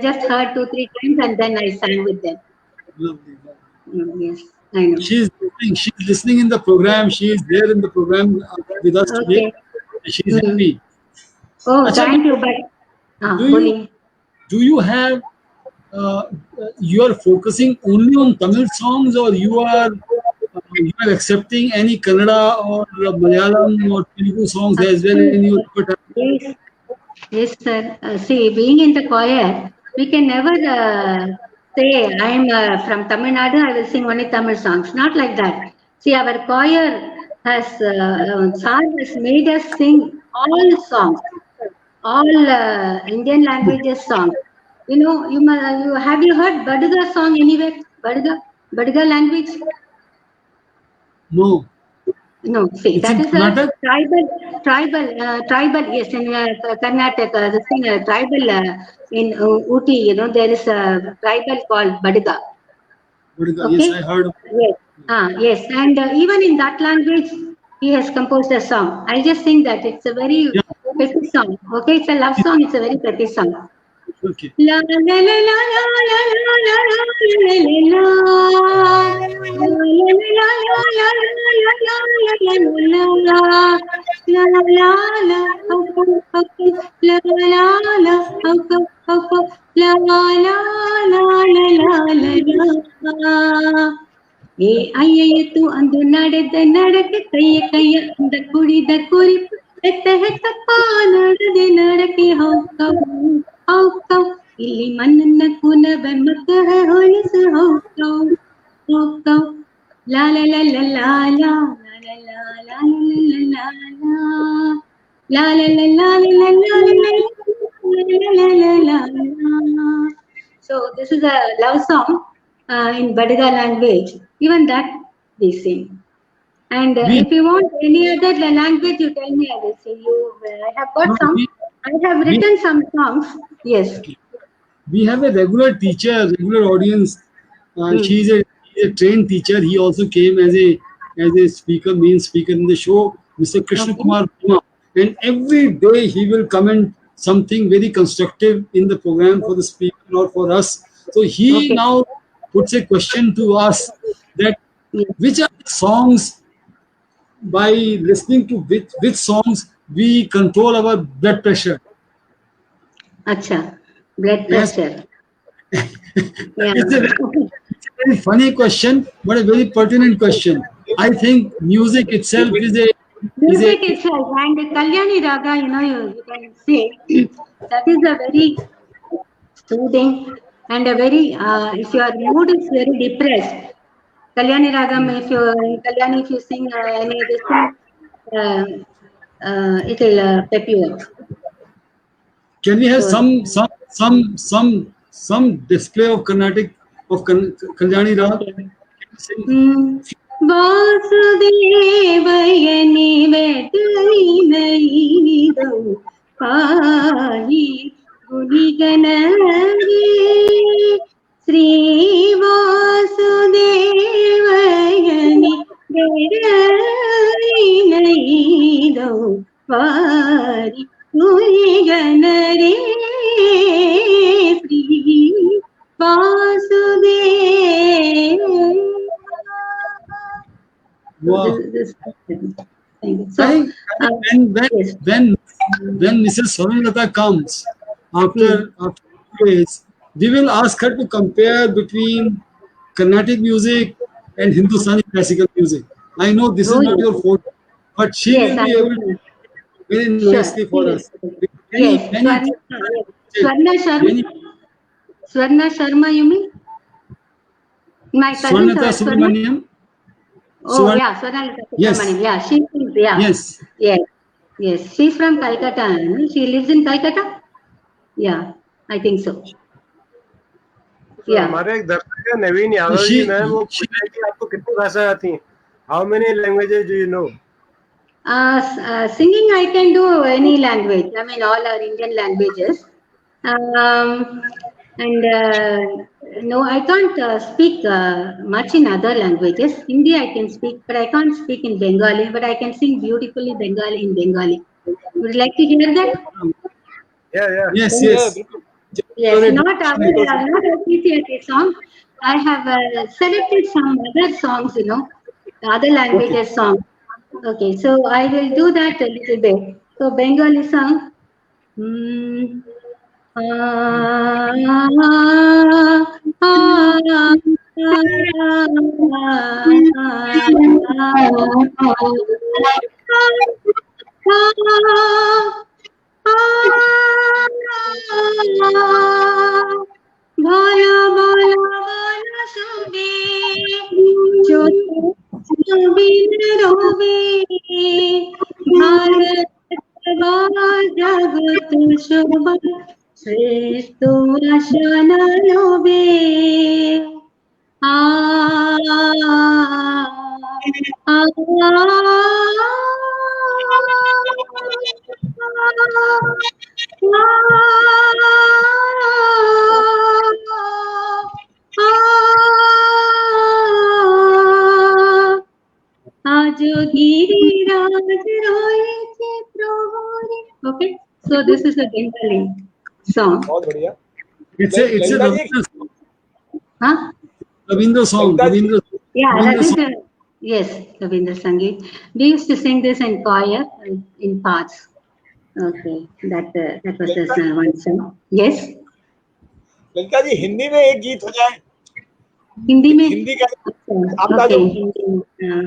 just heard 2, 3 times and then I sang with them. Lovely. Yes, I know. She's listening in the program. She is there in the program with us today. Okay. She's Hmm. happy. Oh, Acha, thank you. But, do you Boli. do you have you are focusing only on Tamil songs, or you are accepting any Kannada or Malayalam or Telugu songs as well in your repertoire? Yes, yes, sir. See, being in the choir, we can never say I'm from Tamil Nadu. I will sing only Tamil songs. Not like that. See, our choir Sir has made us sing all songs, all Indian languages songs. You have you heard Baduga song anywhere? Baduga language. No, No, see, it's that in is a Karnataka. tribal, yes, in Karnataka, the thing, tribal in Ooty, there is a tribal called Badiga. Yes, Okay? I heard. Yes. Yes, and even in that language, he has composed a song. I'll just sing that. It's a very Yeah, pretty song. Okay, it's a love song. It's a very pretty song. okay. La la la la la la la la la la ಏ ಅಯ್ಯಯ್ಯತ್ತು ಅಂದು ನಡೆದ ನಡಕೆ ಕೈಯ ಅಂದ ಕುಡಿದ ಕುರಿಪು ಹೆತ್ತಪ್ಪ ನಡಕೆ ಹೌಕವ್ ಇಲ್ಲಿ ಮಣ್ಣನ್ನ ಕುನಬ ಮಕ್ಕ ಹೊಲಿಸು ಹೌಕವ್ ಲಾ ಲಾ ಲಾ ಲಾ ಲಾ ಲಾ ಲಾ ಲಾ ಲಾ ಲಾ ಲಾ ಲಾ ಲಾ ಲಾ. So this is a love song in Badiga language. Even that we sing. And We, if you want any other language, you tell me. I will sing you. I have got no, some. I have we, written some songs. Yes. we have a regular teacher, regular audience. She's a trained teacher. He also came as a speaker, main speaker in the show, Mr. Krishna Okay. Kumar Verma. And every day he will comment something very constructive in the program for the speaker or for us. So he Okay. now puts a question to us that Yes. which are the songs, by listening to which songs we control our blood pressure. Acha. Blood Yes, pressure. Yeah. it's a very funny question, but a very pertinent question. I think music itself is Music itself and Kalyani Raga, you can say that is a very soothing and a very, if your mood is very depressed, Kalyani Ragam, if you sing any of this thing, it will pep you up. Can we have So, some display of Carnatic of Kalyani Rag? वासुदेवयनि वेदैनैदौ पाहि गुणिगणगे श्रीवासुदेवयनि वेदैनैदौ पाहि गुणिगणरे Shri Vasudev. Wow. So, I think yes. when Mrs. Swarnalata comes, after 2 days, we will ask her to compare between Carnatic music and Hindustani classical music. I know this is Oh, not yes. your forte, but she Yes, will I be able to will. very Sure. nicely for us. Yes. Many Swarna Sharma. many Swarna Sharma, you mean? My cousin Swarnata Swarna. Subramaniam. Oh, yeah, Swarna Yes. Subramaniam. Yeah, she's Yes. yes, yes. She's from Calcutta. No? She lives in Calcutta. Yeah, I think so. तो हमारे एक दर्शक है नवीन Yadav ji ma'am, वो पूछ रहे हैं कि आपको कितनी भाषा आती हैं? How many languages do you know? Singing, I can do any language. I mean, all are Indian languages. No, I can't speak much in other languages. Hindi I can speak, but I can't speak in Bengali. But I can sing beautifully Bengali in Bengali. Would you like to hear that? Yeah. Yes. Yes, not appreciated song. I have selected some other songs, other languages songs. Okay, so I will do that a little bit. So Bengali song. Bhola bhola bhola shubhe, chote bin robe, bharat va jagat shubha, shreshto ashana lobe. Okay, so this is a Bengali song. बहुत बढ़िया. It's a Ravindra song. Huh? Ravindra song. Yeah, Ravindra song. Ravindra. Yes, Ravindra Sangeet. We used to sing this in choir in parts. Okay, that was this one song. Yes. Lalita ji Hindi में एक गीत हो जाए. हिंदी में. हिंदी का आपका जो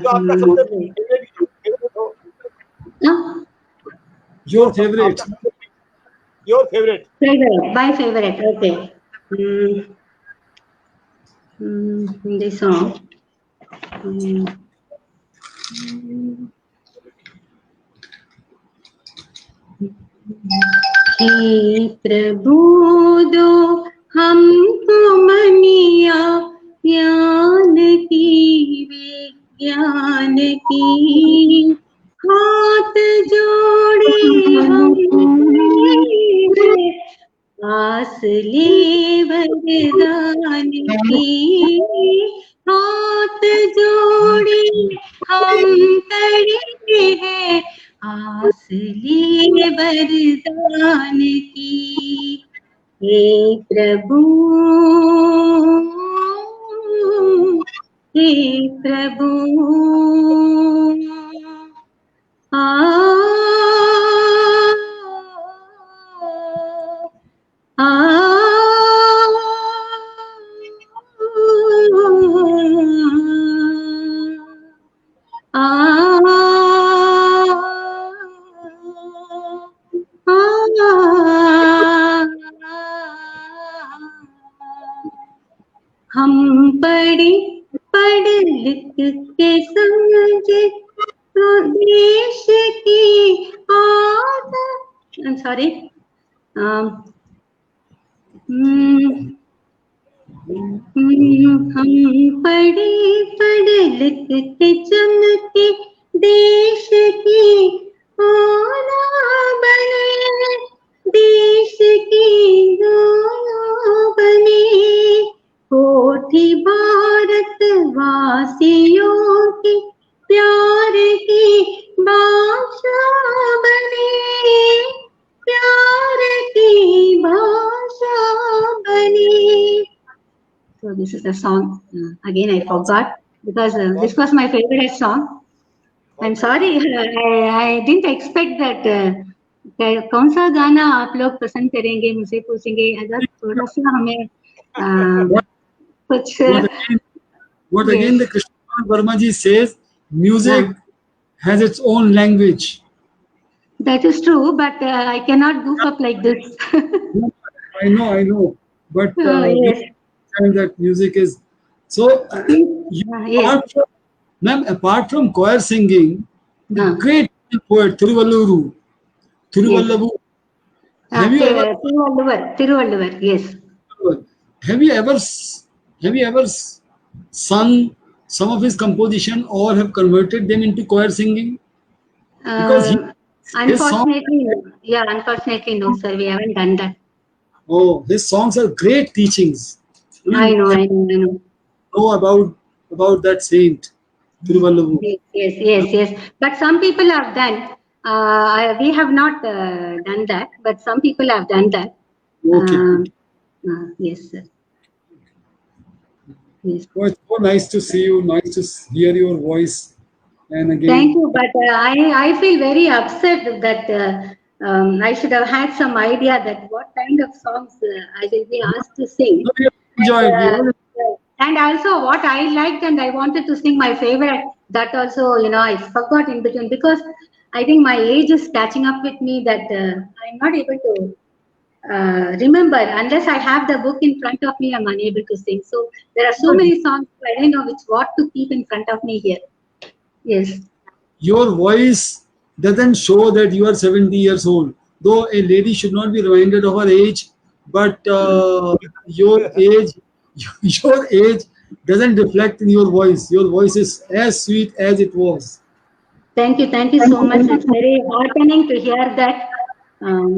आपका सबसे फेवरेट हो. Your favorite. Your favorite. My favorite. Okay. Hindi song. हे प्रभु दो हमको मनिया ज्ञान की विज्ञान की, हाथ जोड़े हम आस ले वरदान की, हाथ जोड़े हम खड़े हैं आस ले वरदान की। हे प्रभु हम पढ़ लिख के समझे तो देश की आदत। I'm sorry. हम पढ़ लिख के चमके देश की ओला बने, देश की दोनों बने, कोठी भारत वासियों की प्यार की भाषा बने, प्यार की भाषा बने। So this is the song. Again, I forgot because this was my favorite song. I'm sorry, I didn't expect that कौन सा गाना आप लोग पसंद करेंगे, मुझे पूछेंगे अगर थोड़ा सा हमें What, कुछ what again, what again the Krishna Verma ji says, music has its own language. That is true, but I cannot goof up like this. I know, but we Yes. understand that music is so. You, Yes. ma'am, apart from choir singing, the हाँ. great poet Thiruvalluvar. Have you ever Tiruvalluvar, yes. have you ever have you ever sung some of his composition or have converted them into choir singing? Because his song, Unfortunately, no, sir. We haven't done that. his songs are great teachings. I know. Know about that saint Thiruvalluvar. Yes. But some people have done. We have not done that, but some people have done that. Okay. Yes, sir. Yes. Oh, it's so nice to see you. Nice to hear your voice. And again, Thank you, but I feel very upset that I should have had some idea that what kind of songs I will be asked to sing. enjoy it. And also what I liked and I wanted to sing my favorite, that also, I forgot in between because I think my age is catching up with me that I'm not able to remember. Unless I have the book in front of me, I'm unable to sing. So there are so many songs, I don't know what to keep in front of me here. Yes. Your voice doesn't show that you are 70 years old. Though a lady should not be reminded of her age, but your age doesn't reflect in your voice. Your voice is as sweet as it was. Thank you so much. It's very heartening to hear that.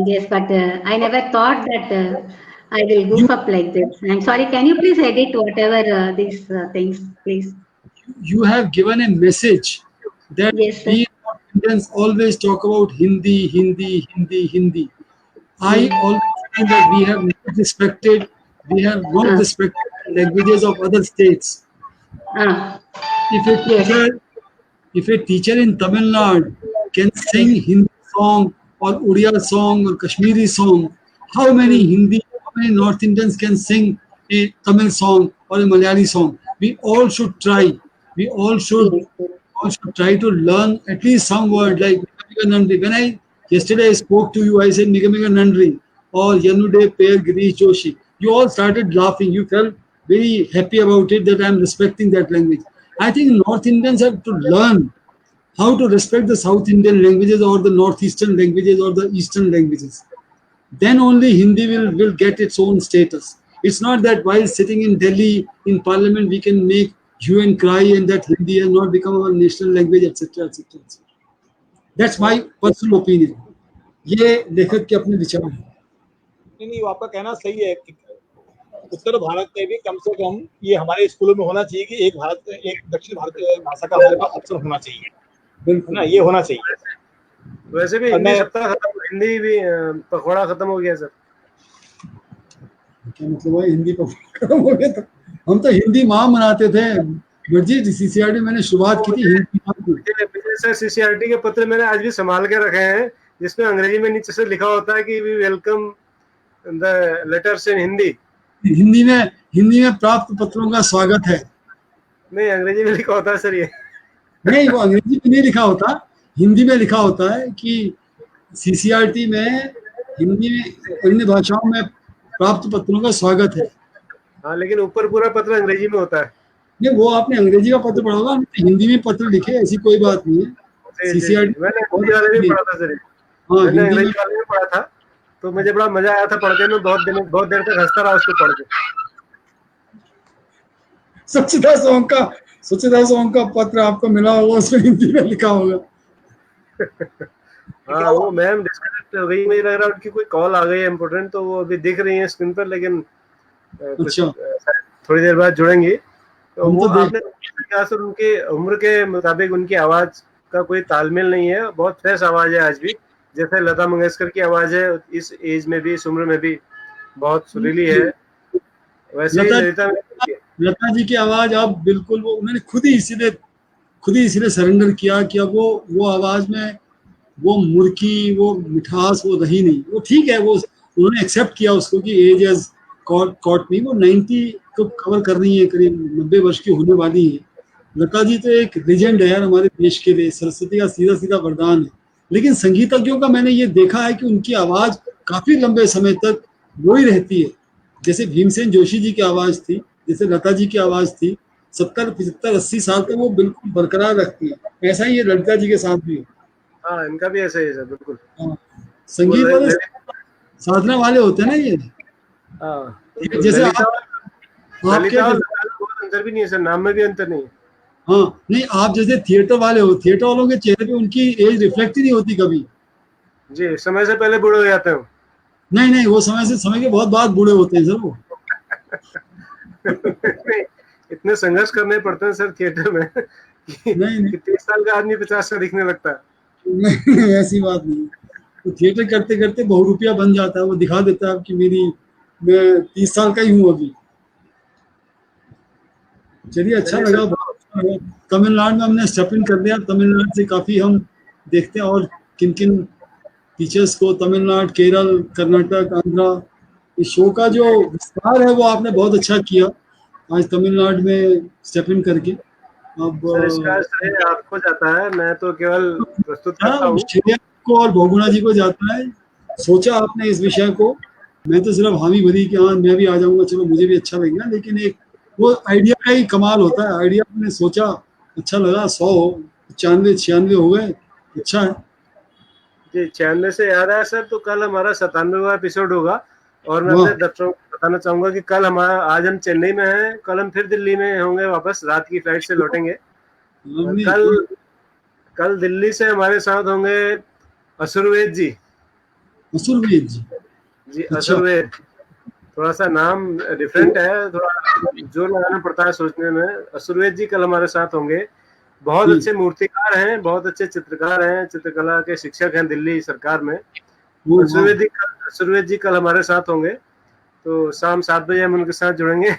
Yes, but I never thought that I will goof up like this. I'm sorry. Can you please edit whatever these things, please? You have given a message that Yes, sir. we Indians always talk about Hindi. I always think that we have not respected languages of other states. If a teacher in Tamil Nadu can sing Hindi song or Odia song or Kashmiri song, how many North Indians can sing a Tamil song or a Malayali song? We all should try. We all should try to learn at least some word like Mika Nandri. When yesterday I spoke to you, I said Mika Nandri or Yanude Per Girish Joshi. You all started laughing. You felt very happy about it that I am respecting that language. I think North Indians have to learn how to respect the South Indian languages or the Northeastern languages or the Eastern languages. Then only Hindi will get its own status. It's not that while sitting in Delhi in parliament we can make hue and cry and that Hindi has not become our national language, etc. That's my personal opinion. ये लेखक के अपने विचार हैं. नहीं, वो आपका कहना सही है कि उत्तर भारत में भी कम से कम ये हमारे स्कूलों में होना चाहिए कि एक दक्षिण भारतीय भाषा का हमारे पास ऑप्शन होना चाहिए. बिल्कुल ना, ये होना चाहिए. वैसे भी हिंदी सप्ताह खत्म, हिंदी भी पखवाड़ा खत्म हो गया सर. क्या मतलब है हिंदी पखवाड़ा खत्म हो गया? तो हम तो हिंदी माह मनाते थे. गुरजी सीसीआरटी मैंने शुरुआत की थी हिंदी सर. सीसीआरटी के पत्र मैंने आज भी संभाल के रखे हैं जिसमें अंग्रेजी में नीचे से लिखा होता है कि we welcome the letters in Hindi. Hindi में प्राप्त पत्रों का स्वागत है. नहीं, अंग्रेजी में लिखा होता है सर. ये नहीं, वो अंग्रेजी में नहीं लिखा होता, हिंदी में लिखा होता है कि सीसीआरटी में हिंदी में अन्य भाषाओं में प्राप्त पत्रों का स्वागत है. हाँ, लेकिन ऊपर पूरा पत्र अंग्रेजी में होता है. नहीं, वो आपने अंग्रेजी का पत्र पढ़ा होगा, हिंदी में पत्र लिखे, ऐसी कोई बात नहीं है. सीसीआरटी मैंने हिंदी वाले में पढ़ा था सर. हाँ, मैंने अंग्रेजी वाले में पढ़ा था तो मुझे बड़ा मजा आया था पढ़ के. मैं बहुत देर तक हंसता रहा उसको पढ़ के. स्वच्छता सॉन्ग का पत्र आपको मिला होगा, उसमें हिंदी में लिखा होगा. हाँ, वो मैम डिस्कनेक्ट हो गई. मुझे लग रहा है उनकी कोई कॉल आ गई है इम्पोर्टेंट, तो वो अभी दिख रही है स्क्रीन पर, लेकिन अच्छा थोड़ी देर बाद जुड़ेंगे. तो वो आपने कहा सर उनके उम्र के मुताबिक उनकी आवाज का कोई तालमेल नहीं है. बहुत फ्रेश आवाज है आज भी, जैसे लता मंगेशकर की आवाज है. इस एज में भी, इस उम्र में भी बहुत सुरीली है. वैसे लता जी की आवाज आप बिल्कुल, वो उन्होंने खुद ही इसीलिए सरेंडर किया कि अब वो आवाज में वो मुर्की, वो मिठास वो रही नहीं। वो ठीक है, वो उन्होंने एक्सेप्ट किया उसको कि एज एज कॉट मी, वो 90 को कवर कर रही है, करीब 90 वर्ष की होने वाली है। लता जी तो एक लेजेंड है यार हमारे देश के लिए, सरस्वती का सीधा सीधा वरदान है। लेकिन संगीतज्ञों का मैंने ये देखा है कि उनकी आवाज काफी लंबे समय तक वो ही रहती है। जैसे भीमसेन जोशी जी की आवाज थी, जैसे लता जी की आवाज थी, 70 75 80 साल तक वो बिल्कुल बरकरार रखती है। ऐसा ही ये ललिता जी के साथ भी है। हाँ, इनका भी ऐसा ही है सर, बिल्कुल। हाँ, संगीत वाले साधना वाले होते हैं ना ये। हाँ, जैसे ललिता आपके ललिता और लता में बहुत अंतर भी नहीं है सर, नाम में भी अंतर नहीं है। हाँ नहीं, आप जैसे थिएटर वाले हो, थिएटर वालों के चेहरे पे उनकी एज रिफ्लेक्ट ही नहीं होती कभी। जी, समय से पहले बूढ़े हो जाते हो। नहीं नहीं, वो समय के बहुत बाद बूढ़े होते हैं सर वो। इतने संघर्ष करने पड़ते हैं सर थिएटर में कि नहीं नहीं 30 साल का आदमी 50 का दिखने लगता है। नहीं, ऐसी बात नहीं। तो थिएटर करते करते बहुरूपिया बन जाता है, वो दिखा देता है कि मैं 30 साल का ही हूँ अभी। चलिए, अच्छा चलिए लगा, सर, बहुत अच्छा लगा। तमिलनाडु में हमने स्टेप इन कर लिया, तमिलनाडु से काफी हम देखते हैं और किन किन टीचर्स को, तमिलनाडु, केरल, कर्नाटक, आंध्रा, इस शो का जो विस्तार है वो आपने बहुत अच्छा किया आज तमिलनाडु में स्टेप इन करके। अब सर इसका श्रेय आपको जाता है, मैं तो केवल प्रस्तुत करता हूँ। श्रेया को और बहुगुणा जी को जाता है। सोचा आपने इस विषय को, मैं तो सिर्फ हामी भरी कि हाँ मैं भी आ जाऊंगा, चलो मुझे भी अच्छा लगेगा, लेकिन एक वो आइडिया का ही कमाल होता है। आइडिया आपने सोचा, अच्छा लगा। 100 95 96 हो गए, अच्छा है। जी, 96 से याद आया सर, तो कल हमारा 97वां एपिसोड होगा। और मैं वाह, अपने दर्शकों को बताना चाहूंगा कि कल आज हम चेन्नई में हैं, कल हम फिर दिल्ली में होंगे, वापस रात की फ्लाइट से लौटेंगे। और लवली, कल गुड। कल दिल्ली से हमारे साथ होंगे असुरवेद जी। असुरवेद जी, जी, अच्छा। असुरवेद, थोड़ा सा नाम डिफरेंट है, थोड़ा जोर लगाना पड़ता है सोचने में। असुरवेद जी कल हमारे साथ होंगे। बहुत जी, अच्छे मूर्तिकार हैं, बहुत अच्छे चित्रकार हैं, चित्रकला के शिक्षक हैं दिल्ली सरकार में। वो वाह, असुरवेद जी कल हमारे साथ होंगे, तो शाम 7 बजे हम उनके साथ जुड़ेंगे।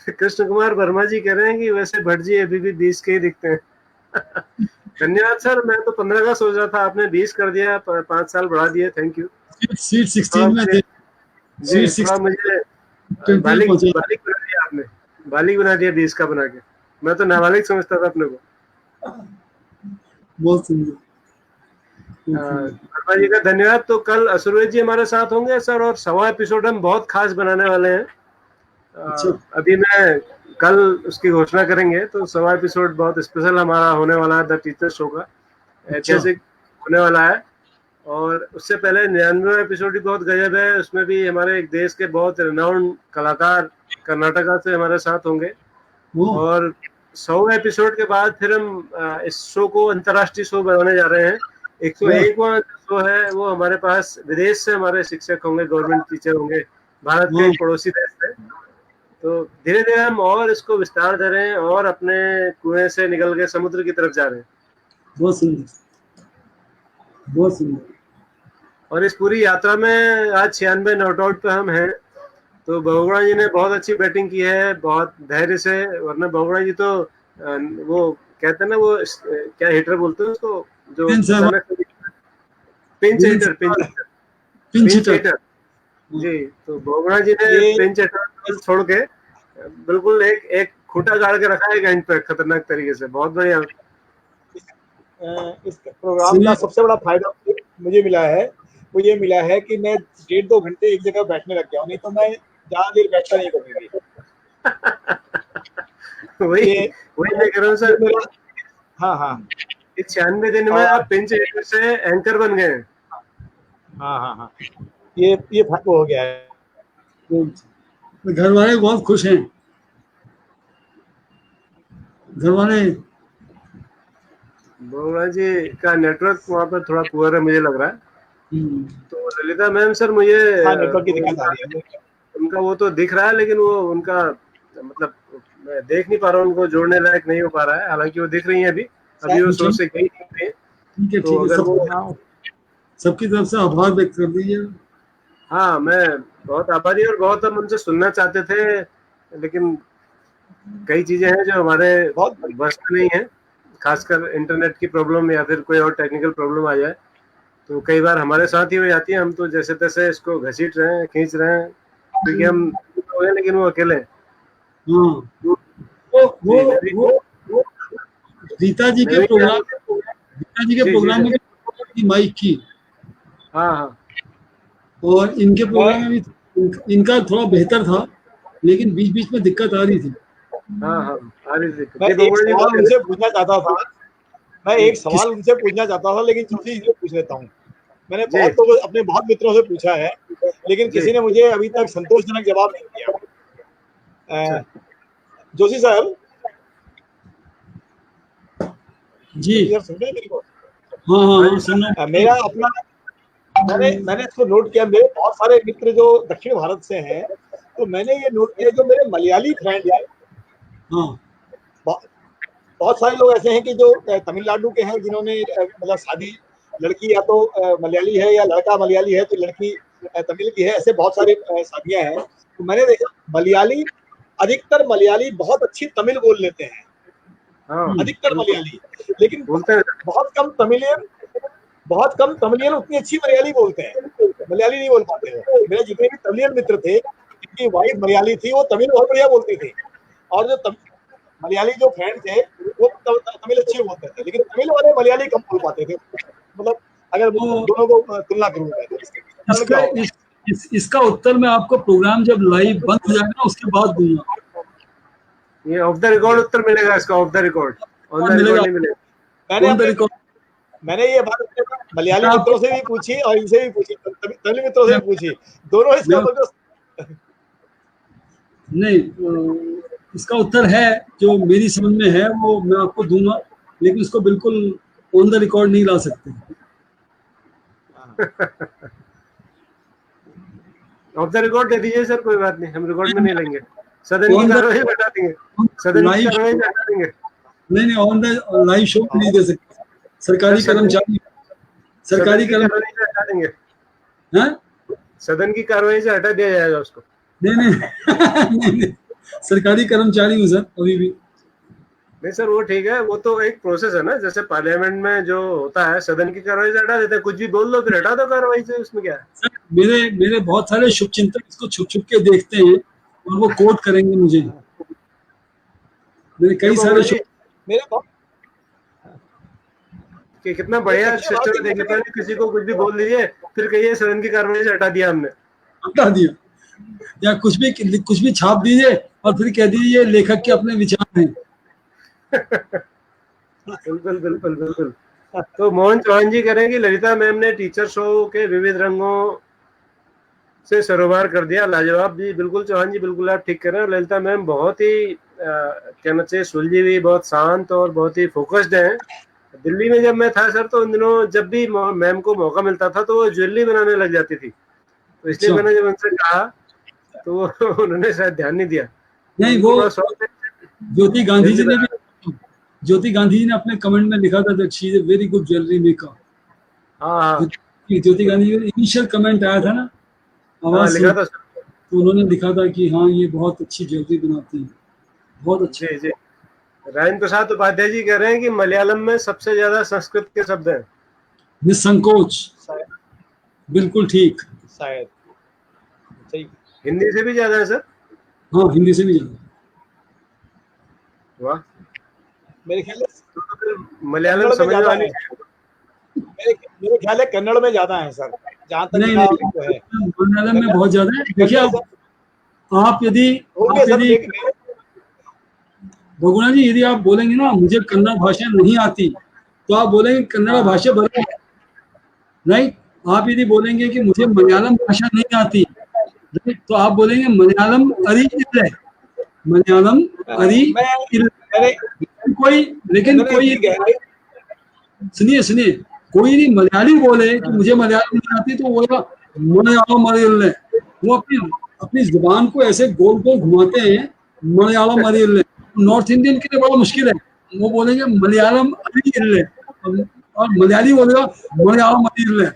कृष्ण कुमार वर्मा जी कह रहे हैं कि वैसे भट्ट जी अभी भी 20 के ही दिखते हैं। धन्यवाद सर, मैं तो 15 का सोच रहा था, आपने 20 कर दिया, 5 साल बढ़ा दिए, थैंक यू। सीट थोड़ा 16 में मुझे थे, जी सीट थोड़ा 16 मुझे 20 बालिग पहुंचे। बालिग बना दिया आपने, बालिग बना दिया 20 का बना के। मैं तो नाबालिग समझता था अपने को। बहुत सुंदर, बहुत सुंदर। वर्मा जी का धन्यवाद। तो कल असुरवेद जी हमारे साथ होंगे सर, और 100वां एपिसोड हम बहुत खास बनाने वाले हैं। अच्छा, अभी मैं कल उसकी घोषणा करेंगे, तो 100वां एपिसोड बहुत स्पेशल हमारा होने वाला है, द टीचर शो का, अच्छा, ऐतिहासिक होने वाला है। और उससे पहले 99वां एपिसोड भी बहुत गजब है, उसमें भी हमारे एक देश के बहुत रिनाउंड कलाकार कर्नाटका से हमारे साथ होंगे। वो और 100वें एपिसोड के बाद फिर हम इस शो को अंतर्राष्ट्रीय शो बनाने जा रहे हैं। वाह, 101वां शो है वो हमारे पास विदेश से हमारे शिक्षक होंगे, गवर्नमेंट टीचर होंगे, भारत के वाह, एक पड़ोसी देश से। तो धीरे धीरे हम और इसको विस्तार दे रहे हैं, और अपने कुएं से निकल के समुद्र की तरफ जा रहे हैं। बहुत सुंदर, बहुत सुंदर। और इस पूरी यात्रा में आज 96 नॉट आउट पे हम हैं। तो बहुगुणा जी ने बहुत अच्छी बैटिंग की है, बहुत धैर्य से, वरना बहुगुणा जी तो वो कहते हैं ना, वो क्या हिटर बोलते हैं उसको, जो वीरेंद्र सहवाग, अचानक pinch Virender hitter, Sehwag, pinch pinch hitter. Hitter. जी, तो बहुगुणा जी ने ये पिंच हिटर छोड़ के बिल्कुल एक एक खूंटा गाड़ के रखा है एंड पे, खतरनाक तरीके से, बहुत बढ़िया। इस प्रोग्राम का सबसे बड़ा फायदा मुझे मिला है, वो ये मिला है कि मैं 1.5-2 घंटे एक जगह बैठने लग गया हूँ, नहीं तो मैं ज्यादा देर बैठता नहीं कभी भी। वही ये वही मैं कह रहा हूँ ये सर, मेरा, हाँ हाँ, इस 96 दिन में और आप पिंच हिटर से एंकर बन गए हैं। हाँ हाँ हाँ, ये वो हो गया है। तो घर वाले बहुत खुश हैं, घर वाले। बहुगुणा जी का नेटवर्क वहाँ पर थोड़ा पुअर है मुझे लग रहा है। तो ललिता मैम सर, मुझे हाँ, नेटवर्क की दिक्कत आ उनका रही है। उनका वो तो दिख रहा है, लेकिन वो उनका मतलब मैं देख नहीं पा रहा हूँ, उनको जोड़ने लायक नहीं हो पा रहा है। हालांकि वो दिख रही है, अभी अभी वो शो ठीक से गई नहीं है। है, तो ठीक है, अगर सब वो, हाँ, सबकी तरफ से आभार व्यक्त कर दीजिए। हाँ, मैं बहुत आभारी, और बहुत हम उनसे सुनना चाहते थे, लेकिन कई चीजें हैं जो हमारे बहुत बढ़िया। बस में नहीं है, खासकर इंटरनेट की प्रॉब्लम या फिर कोई और टेक्निकल प्रॉब्लम आ जाए। तो कई बार हमारे साथ ही हो जाती है, हम तो जैसे तैसे इसको घसीट रहे हैं, खींच रहे हैं, क्योंकि हम हो गए, लेकिन वो अकेले हैं। हाँ, वो रीता जी के प्रोग्राम में माइक की, हाँ हाँ, और इनके प्रोग्राम में भी इनका थोड़ा बेहतर था, लेकिन बीच बीच में दिक्कत आ रही थी। हाँ हाँ, आ रही थी। मैं एक सवाल उनसे पूछना चाहता था, लेकिन जोशी जी से पूछ लेता हूँ। मैंने बहुत लोगों, अपने बहुत मित्रों से पूछा है, लेकिन किसी ने मुझे अभी तक संतोषजनक जवाब नहीं दिया। जोशी सर जी, सुन रहे मेरी को? हाँ सुनो। मेरा अपना, मैंने इसको नोट किया, मेरे बहुत सारे मित्र जो दक्षिण भारत से हैं, तो मैंने ये नोट किया, जो मेरे मलयाली फ्रेंड हैं, हाँ, बहुत सारे लोग ऐसे हैं कि जो तमिलनाडु के हैं, जिन्होंने मतलब शादी, लड़की या तो मलयाली है या लड़का मलयाली है, तो लड़की तमिल की है, ऐसे बहुत सारे शादियां हैं। तो मैंने देखा मलयाली, अधिकतर मलयाली बहुत अच्छी तमिल बोल लेते हैं, अधिकतर मलयाली, लेकिन बहुत कम तमिलियन उतनी अच्छी मलयाली बोलते हैं, मलयाली नहीं बोल पाते हैं। मेरे जितने भी तमिलियन मित्र थे, जिनकी वाइफ मलयाली थी, वो तमिल बहुत बढ़िया बोलती थी, और जो मलयाली जो फ्रेंड थे वो तमिल अच्छे बोलते थे, लेकिन तमिल वाले मलयाली कम बोल पाते थे। मतलब अगर दोनों को तुलना करूँ, इसका उत्तर मैं आपको प्रोग्राम जब लाइव बंद हो जाएगा उसके बाद दूंगा। ये ऑफ द रिकॉर्ड उत्तर मिलेगा इसका, of the record, on the record नहीं मिलेगा। मैंने ये बात मलयाली मित्रों से भी पूछी और इनसे भी पूछी, तमिल मित्रों से भी पूछी, दोनों इसका नहीं, इसका उत्तर है जो मेरी समझ में है वो मैं आपको दूंगा, लेकिन उसको बिल्कुल ऑन द रिकॉर्ड नहीं ला सकते। ऑफ द रिकॉर्ड दे दीजिए सर, कोई बात नहीं, हम रिकॉर्ड में नहीं लेंगे, सदन की कार्रवाई बता देंगे, सदन की कार्रवाई बता देंगे। नहीं, ऑन द लाइव शो नहीं दे सकते, सरकारी कर्मचारी हटा देंगे, हाँ, सदन की कार्रवाई से हटा दिया जाएगा उसको। नहीं, सरकारी कर्मचारी हूँ सर अभी भी। नहीं सर, वो ठीक है, वो तो एक प्रोसेस है ना, जैसे पार्लियामेंट में जो होता है, सदन की कार्रवाई से हटा देते हैं, कुछ भी बोल लो फिर हटा दो कार्रवाई से, उसमें क्या है। सर मेरे बहुत सारे शुभचिंतक इसको छुप के देखते हैं और वो कोट करेंगे मुझे, मेरे कई सारे कि कितना बढ़िया सिस्टम देख लेता है, किसी को कुछ भी बोल दीजिए, फिर कहिए सदन की कार्रवाई से हटा दिया हमने, हटा दिया, या कुछ भी छाप दीजिए और फिर कह दीजिए लेखक के अपने विचार हैं। बिल्कुल बिल्कुल बिल्कुल। तो मोहन चौहान जी कह रहे हैं कि ललिता मैम ने टीचर शो के विविध रंगों से सरोवर कर दिया, लाजवाब। जी बिल्कुल चौहान जी, बिल्कुल आप ठीक कर रहे हैं। ललिता मैम बहुत ही कहना चाहिए सुलझी हुई, बहुत शांत और बहुत ही फोकस्ड हैं। दिल्ली में जब मैं था सर, तो उन दिनों जब भी मैम को मौका मिलता था तो वो ज्वेलरी बनाने लग जाती थी, तो इसलिए मैंने जब उनसे कहा तो उन्होंने शायद ध्यान नहीं दिया। नहीं, वो ज्योति गांधी जी ने अपने कमेंट में लिखा था that she is a very good jewellery maker. हाँ, ज्योति गांधी जी का इनिशियल कमेंट आया था ना, आवाज लिखा था, तो उन्होंने लिखा था कि हाँ ये बहुत अच्छी ज्वेलरी बनाती है, बहुत अच्छी। जी। राजेंद्र प्रसाद उपाध्याय जी कह रहे हैं कि मलयालम में सबसे ज्यादा संस्कृत के शब्द हैं। निसंकोच, बिल्कुल ठीक, शायद सही। हिंदी से भी ज्यादा है सर? हाँ, हिंदी से भी ज्यादा। वाह, मेरे ख्याल से मलयालम समझने वाली, मेरे ख्याल है कन्नड़ में ज्यादा है सर, जहाँ तक नहीं, मलयालम में बहुत ज्यादा है। देखिए आप यदि भगुना जी, यदि आप बोलेंगे ना मुझे कन्नड़ भाषा नहीं आती, तो आप बोलेंगे कन्नड़ भाषा बड़ी, राइट। आप यदि बोलेंगे कि मुझे मलयालम भाषा नहीं आती, राइट, तो आप बोलेंगे मलयालम अरी इल्ले, मलयालम अरी इल्ले। कोई सुनिए, कोई नहीं मलयाली बोले कि मुझे मलयालम नहीं आती, तो बोलेगा मलयालम अरी इल्ले। वो अपनी जुबान को ऐसे गोल गोल घुमाते हैं, मलयालम अरी इल्ले। नॉर्थ इंडियन के लिए बड़ा मुश्किल है, वो बोलेंगे मलयालम अरी इल्ले, और मलयाली बोलेगा मलयालम अरी इल्ले,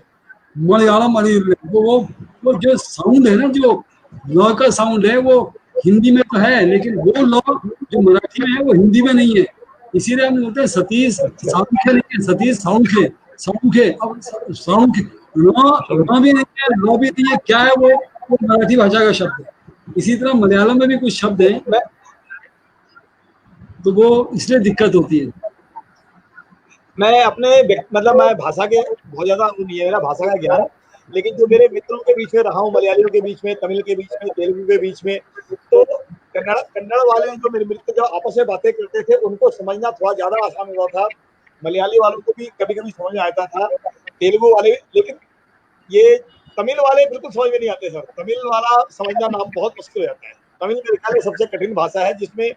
मलयालम अरी इल्ले। वो जो साउंड है ना, जो ल का साउंड है, वो हिंदी में तो है, लेकिन वो ल जो मराठी में है वो हिंदी में नहीं है। इसीलिए हम बोलते हैं सतीश साउंड है, सतीश साउंड है, सामुखे, सामुखे लॉ भी नहीं है, लॉ भी नहीं है, क्या है वो मराठी भाषा का शब्द है। इसी तरह मलयालम में भी कुछ शब्द हैं, तो वो इसलिए दिक्कत होती है। मैं अपने मतलब मैं भाषा के बहुत ज्यादा वो नहीं है मेरा भाषा का ज्ञान, लेकिन जो मेरे मित्रों के बीच में रहा हूँ, मलयालियों के बीच में, तमिल के बीच में, तेलुगु के बीच में, तो कन्नड़ वाले जो मेरे मित्र जो आपस में बातें करते थे उनको समझना थोड़ा ज्यादा आसान हुआ था। मलयाली वालों को भी कभी कभी समझ में आता था, तेलुगु वाले, लेकिन ये तमिल वाले बिल्कुल समझ में नहीं आते सर। तमिल वाला समझना नाम बहुत मुश्किल हो जाता है। तमिल मेरे ख्याल में सबसे कठिन भाषा है, जिसमें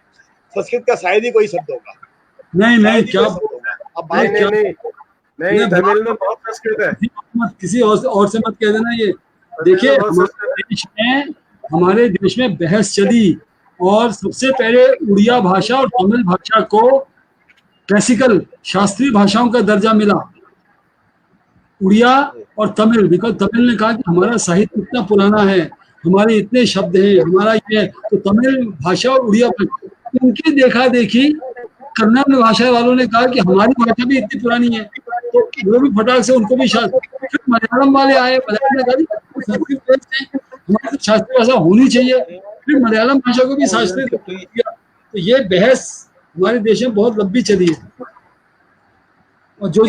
संस्कृत का शायद ही कोई शब्द होगा। नहीं नहीं, क्या अब नहीं नहीं नहीं नहीं, तमिल में बहुत संस्कृत है। किसी और से मत कह देना ये। देखिए हमारे देश में बहस चली और सबसे पहले उड़िया भाषा और तमिल भाषा को क्लासिकल शास्त्रीय भाषाओं का दर्जा मिला, उड़िया और तमिल। बिकॉज तमिल ने कहा कि हमारा साहित्य इतना पुराना है, हमारे इतने शब्द हैं, हमारा ये, तो तमिल भाषा और उड़िया भाषा, उनकी देखा देखी कन्नड़ भाषा वालों ने कहा कि हमारी भाषा भी इतनी पुरानी है, तो वो भी फटाक से उनको भी फिर मलयालम वाले आए, मलयालम ने कहा संस्कृत है, हमारी तो शास्त्रीय भाषा होनी चाहिए, फिर मलयालम भाषा को भी शास्त्रीय किया। तो ये बहस हमारे देश में बहुत लंबी चली है, और जो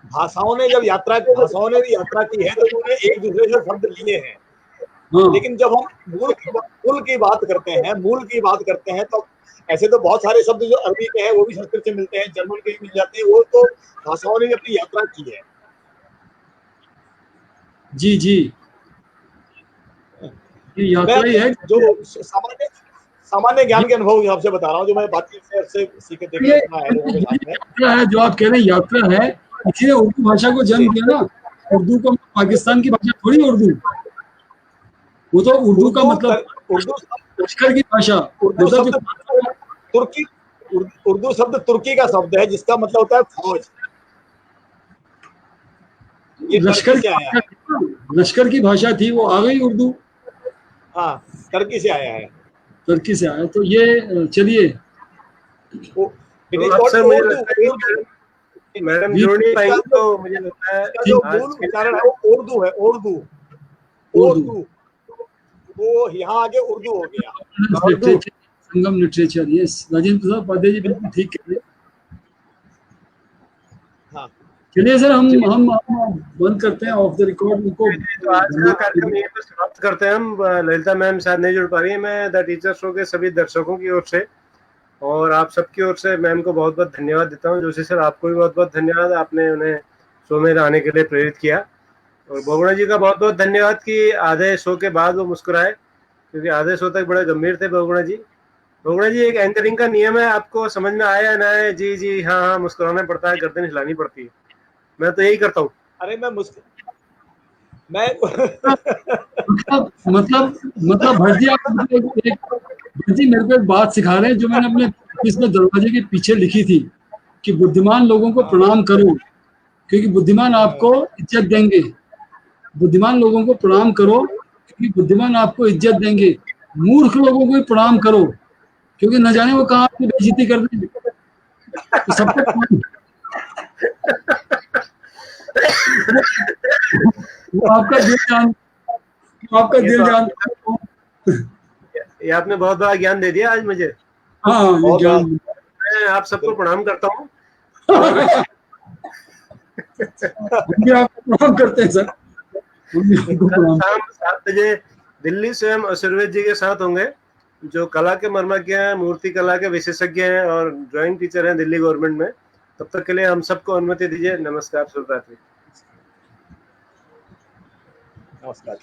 भाषाओं ने जब भाषाओं ने भी यात्रा की है तो उन्होंने एक दूसरे से शब्द लिए हैं। हाँ। लेकिन जब हम मूल की बात करते हैं तो ऐसे तो बहुत सारे शब्द जो अरबी के हैं वो भी संस्कृत से मिलते हैं, जर्मन के भी मिल जाते हैं, वो तो भाषाओं ने भी अपनी यात्रा की है। जी जी, ये यात्रा ही है जो सामान्य ज्ञान के अनुभव हिसाब से बता रहा हूँ, जो मैं बातचीत से सीखे देखे यात्रा है, जो आप कह रहे हैं यात्रा है, इसीलिए उर्दू भाषा को जन्म दिया ना। उर्दू को पाकिस्तान की भाषा थोड़ी उर्दू, वो तो उर्दू का मतलब लश्कर की भाषा। उर्दू शब्द तुर्की का शब्द है, जिसका मतलब होता है फौज। ये लश्कर की भाषा थी, वो आ गई उर्दू। हाँ, टर्की से आया है, टर्की से आया। तो ये चलिए, मैडम जोड़ नहीं पाएंगे, तो मुझे लगता है जो मूल उच्चारण है वो उर्दू है, उर्दू वो यहाँ आगे उर्दू हो गया। संगम लिटरेचर, यस, राजेंद्र प्रसाद पांडे जी बिल्कुल ठीक कह रहे हैं। हाँ, चलिए सर, हम बंद करते हैं ऑफ द रिकॉर्ड उनको। तो आज का कार्यक्रम यहीं पर समाप्त करते हैं हम। ललिता मैम शायद नहीं जुड़ पा रही है। मैं द टीचर शो के सभी दर्शकों की ओर से और आप सबकी ओर से मैम को बहुत बहुत धन्यवाद देता हूँ। जोशी सर, आपको भी बहुत बहुत धन्यवाद, आपने उन्हें शो में आने के लिए प्रेरित किया। और बोगुणा जी का बहुत बहुत धन्यवाद कि आधे शो के बाद वो मुस्कुराए, क्योंकि आधे शो तक बड़े गंभीर थे बोगुणा जी। बोगुणा जी, एक एंकरिंग का नियम है, आपको समझ में आया ना है? जी जी, हाँ हाँ, मुस्कुराना पड़ता है, गर्दन हिलानी पड़ती है। मैं तो यही करता हूँ। अरे मैं मतलब भट जी मेरे को एक बात सिखा रहे हैं, जो मैंने अपने इसमें दरवाजे के पीछे लिखी थी कि बुद्धिमान लोगों को प्रणाम करो, क्योंकि बुद्धिमान आपको इज्जत देंगे। बुद्धिमान लोगों को प्रणाम करो, क्योंकि बुद्धिमान आपको इज्जत देंगे। मूर्ख लोगों को भी प्रणाम करो, क्योंकि न जाने वो कहाँ आपकी बेइज्जती कर देंगे। तो सबको आपका दिल जान ये आपने बहुत बड़ा ज्ञान दे दिया आज मुझे। हाँ, ये ज्ञान मैं आप सबको प्रणाम करता हूँ। हम भी आपको प्रणाम करते हैं सर। शाम 7 बजे दिल्ली से हम असुरवेद जी के साथ होंगे, जो कला के मर्मज्ञ हैं, मूर्ति कला के विशेषज्ञ हैं और ड्राइंग टीचर हैं दिल्ली गवर्नमेंट में। तब तक के लिए हम सबको अनुमति दीजिए। नमस्कार, शुभ रात्रि। नमस्कार।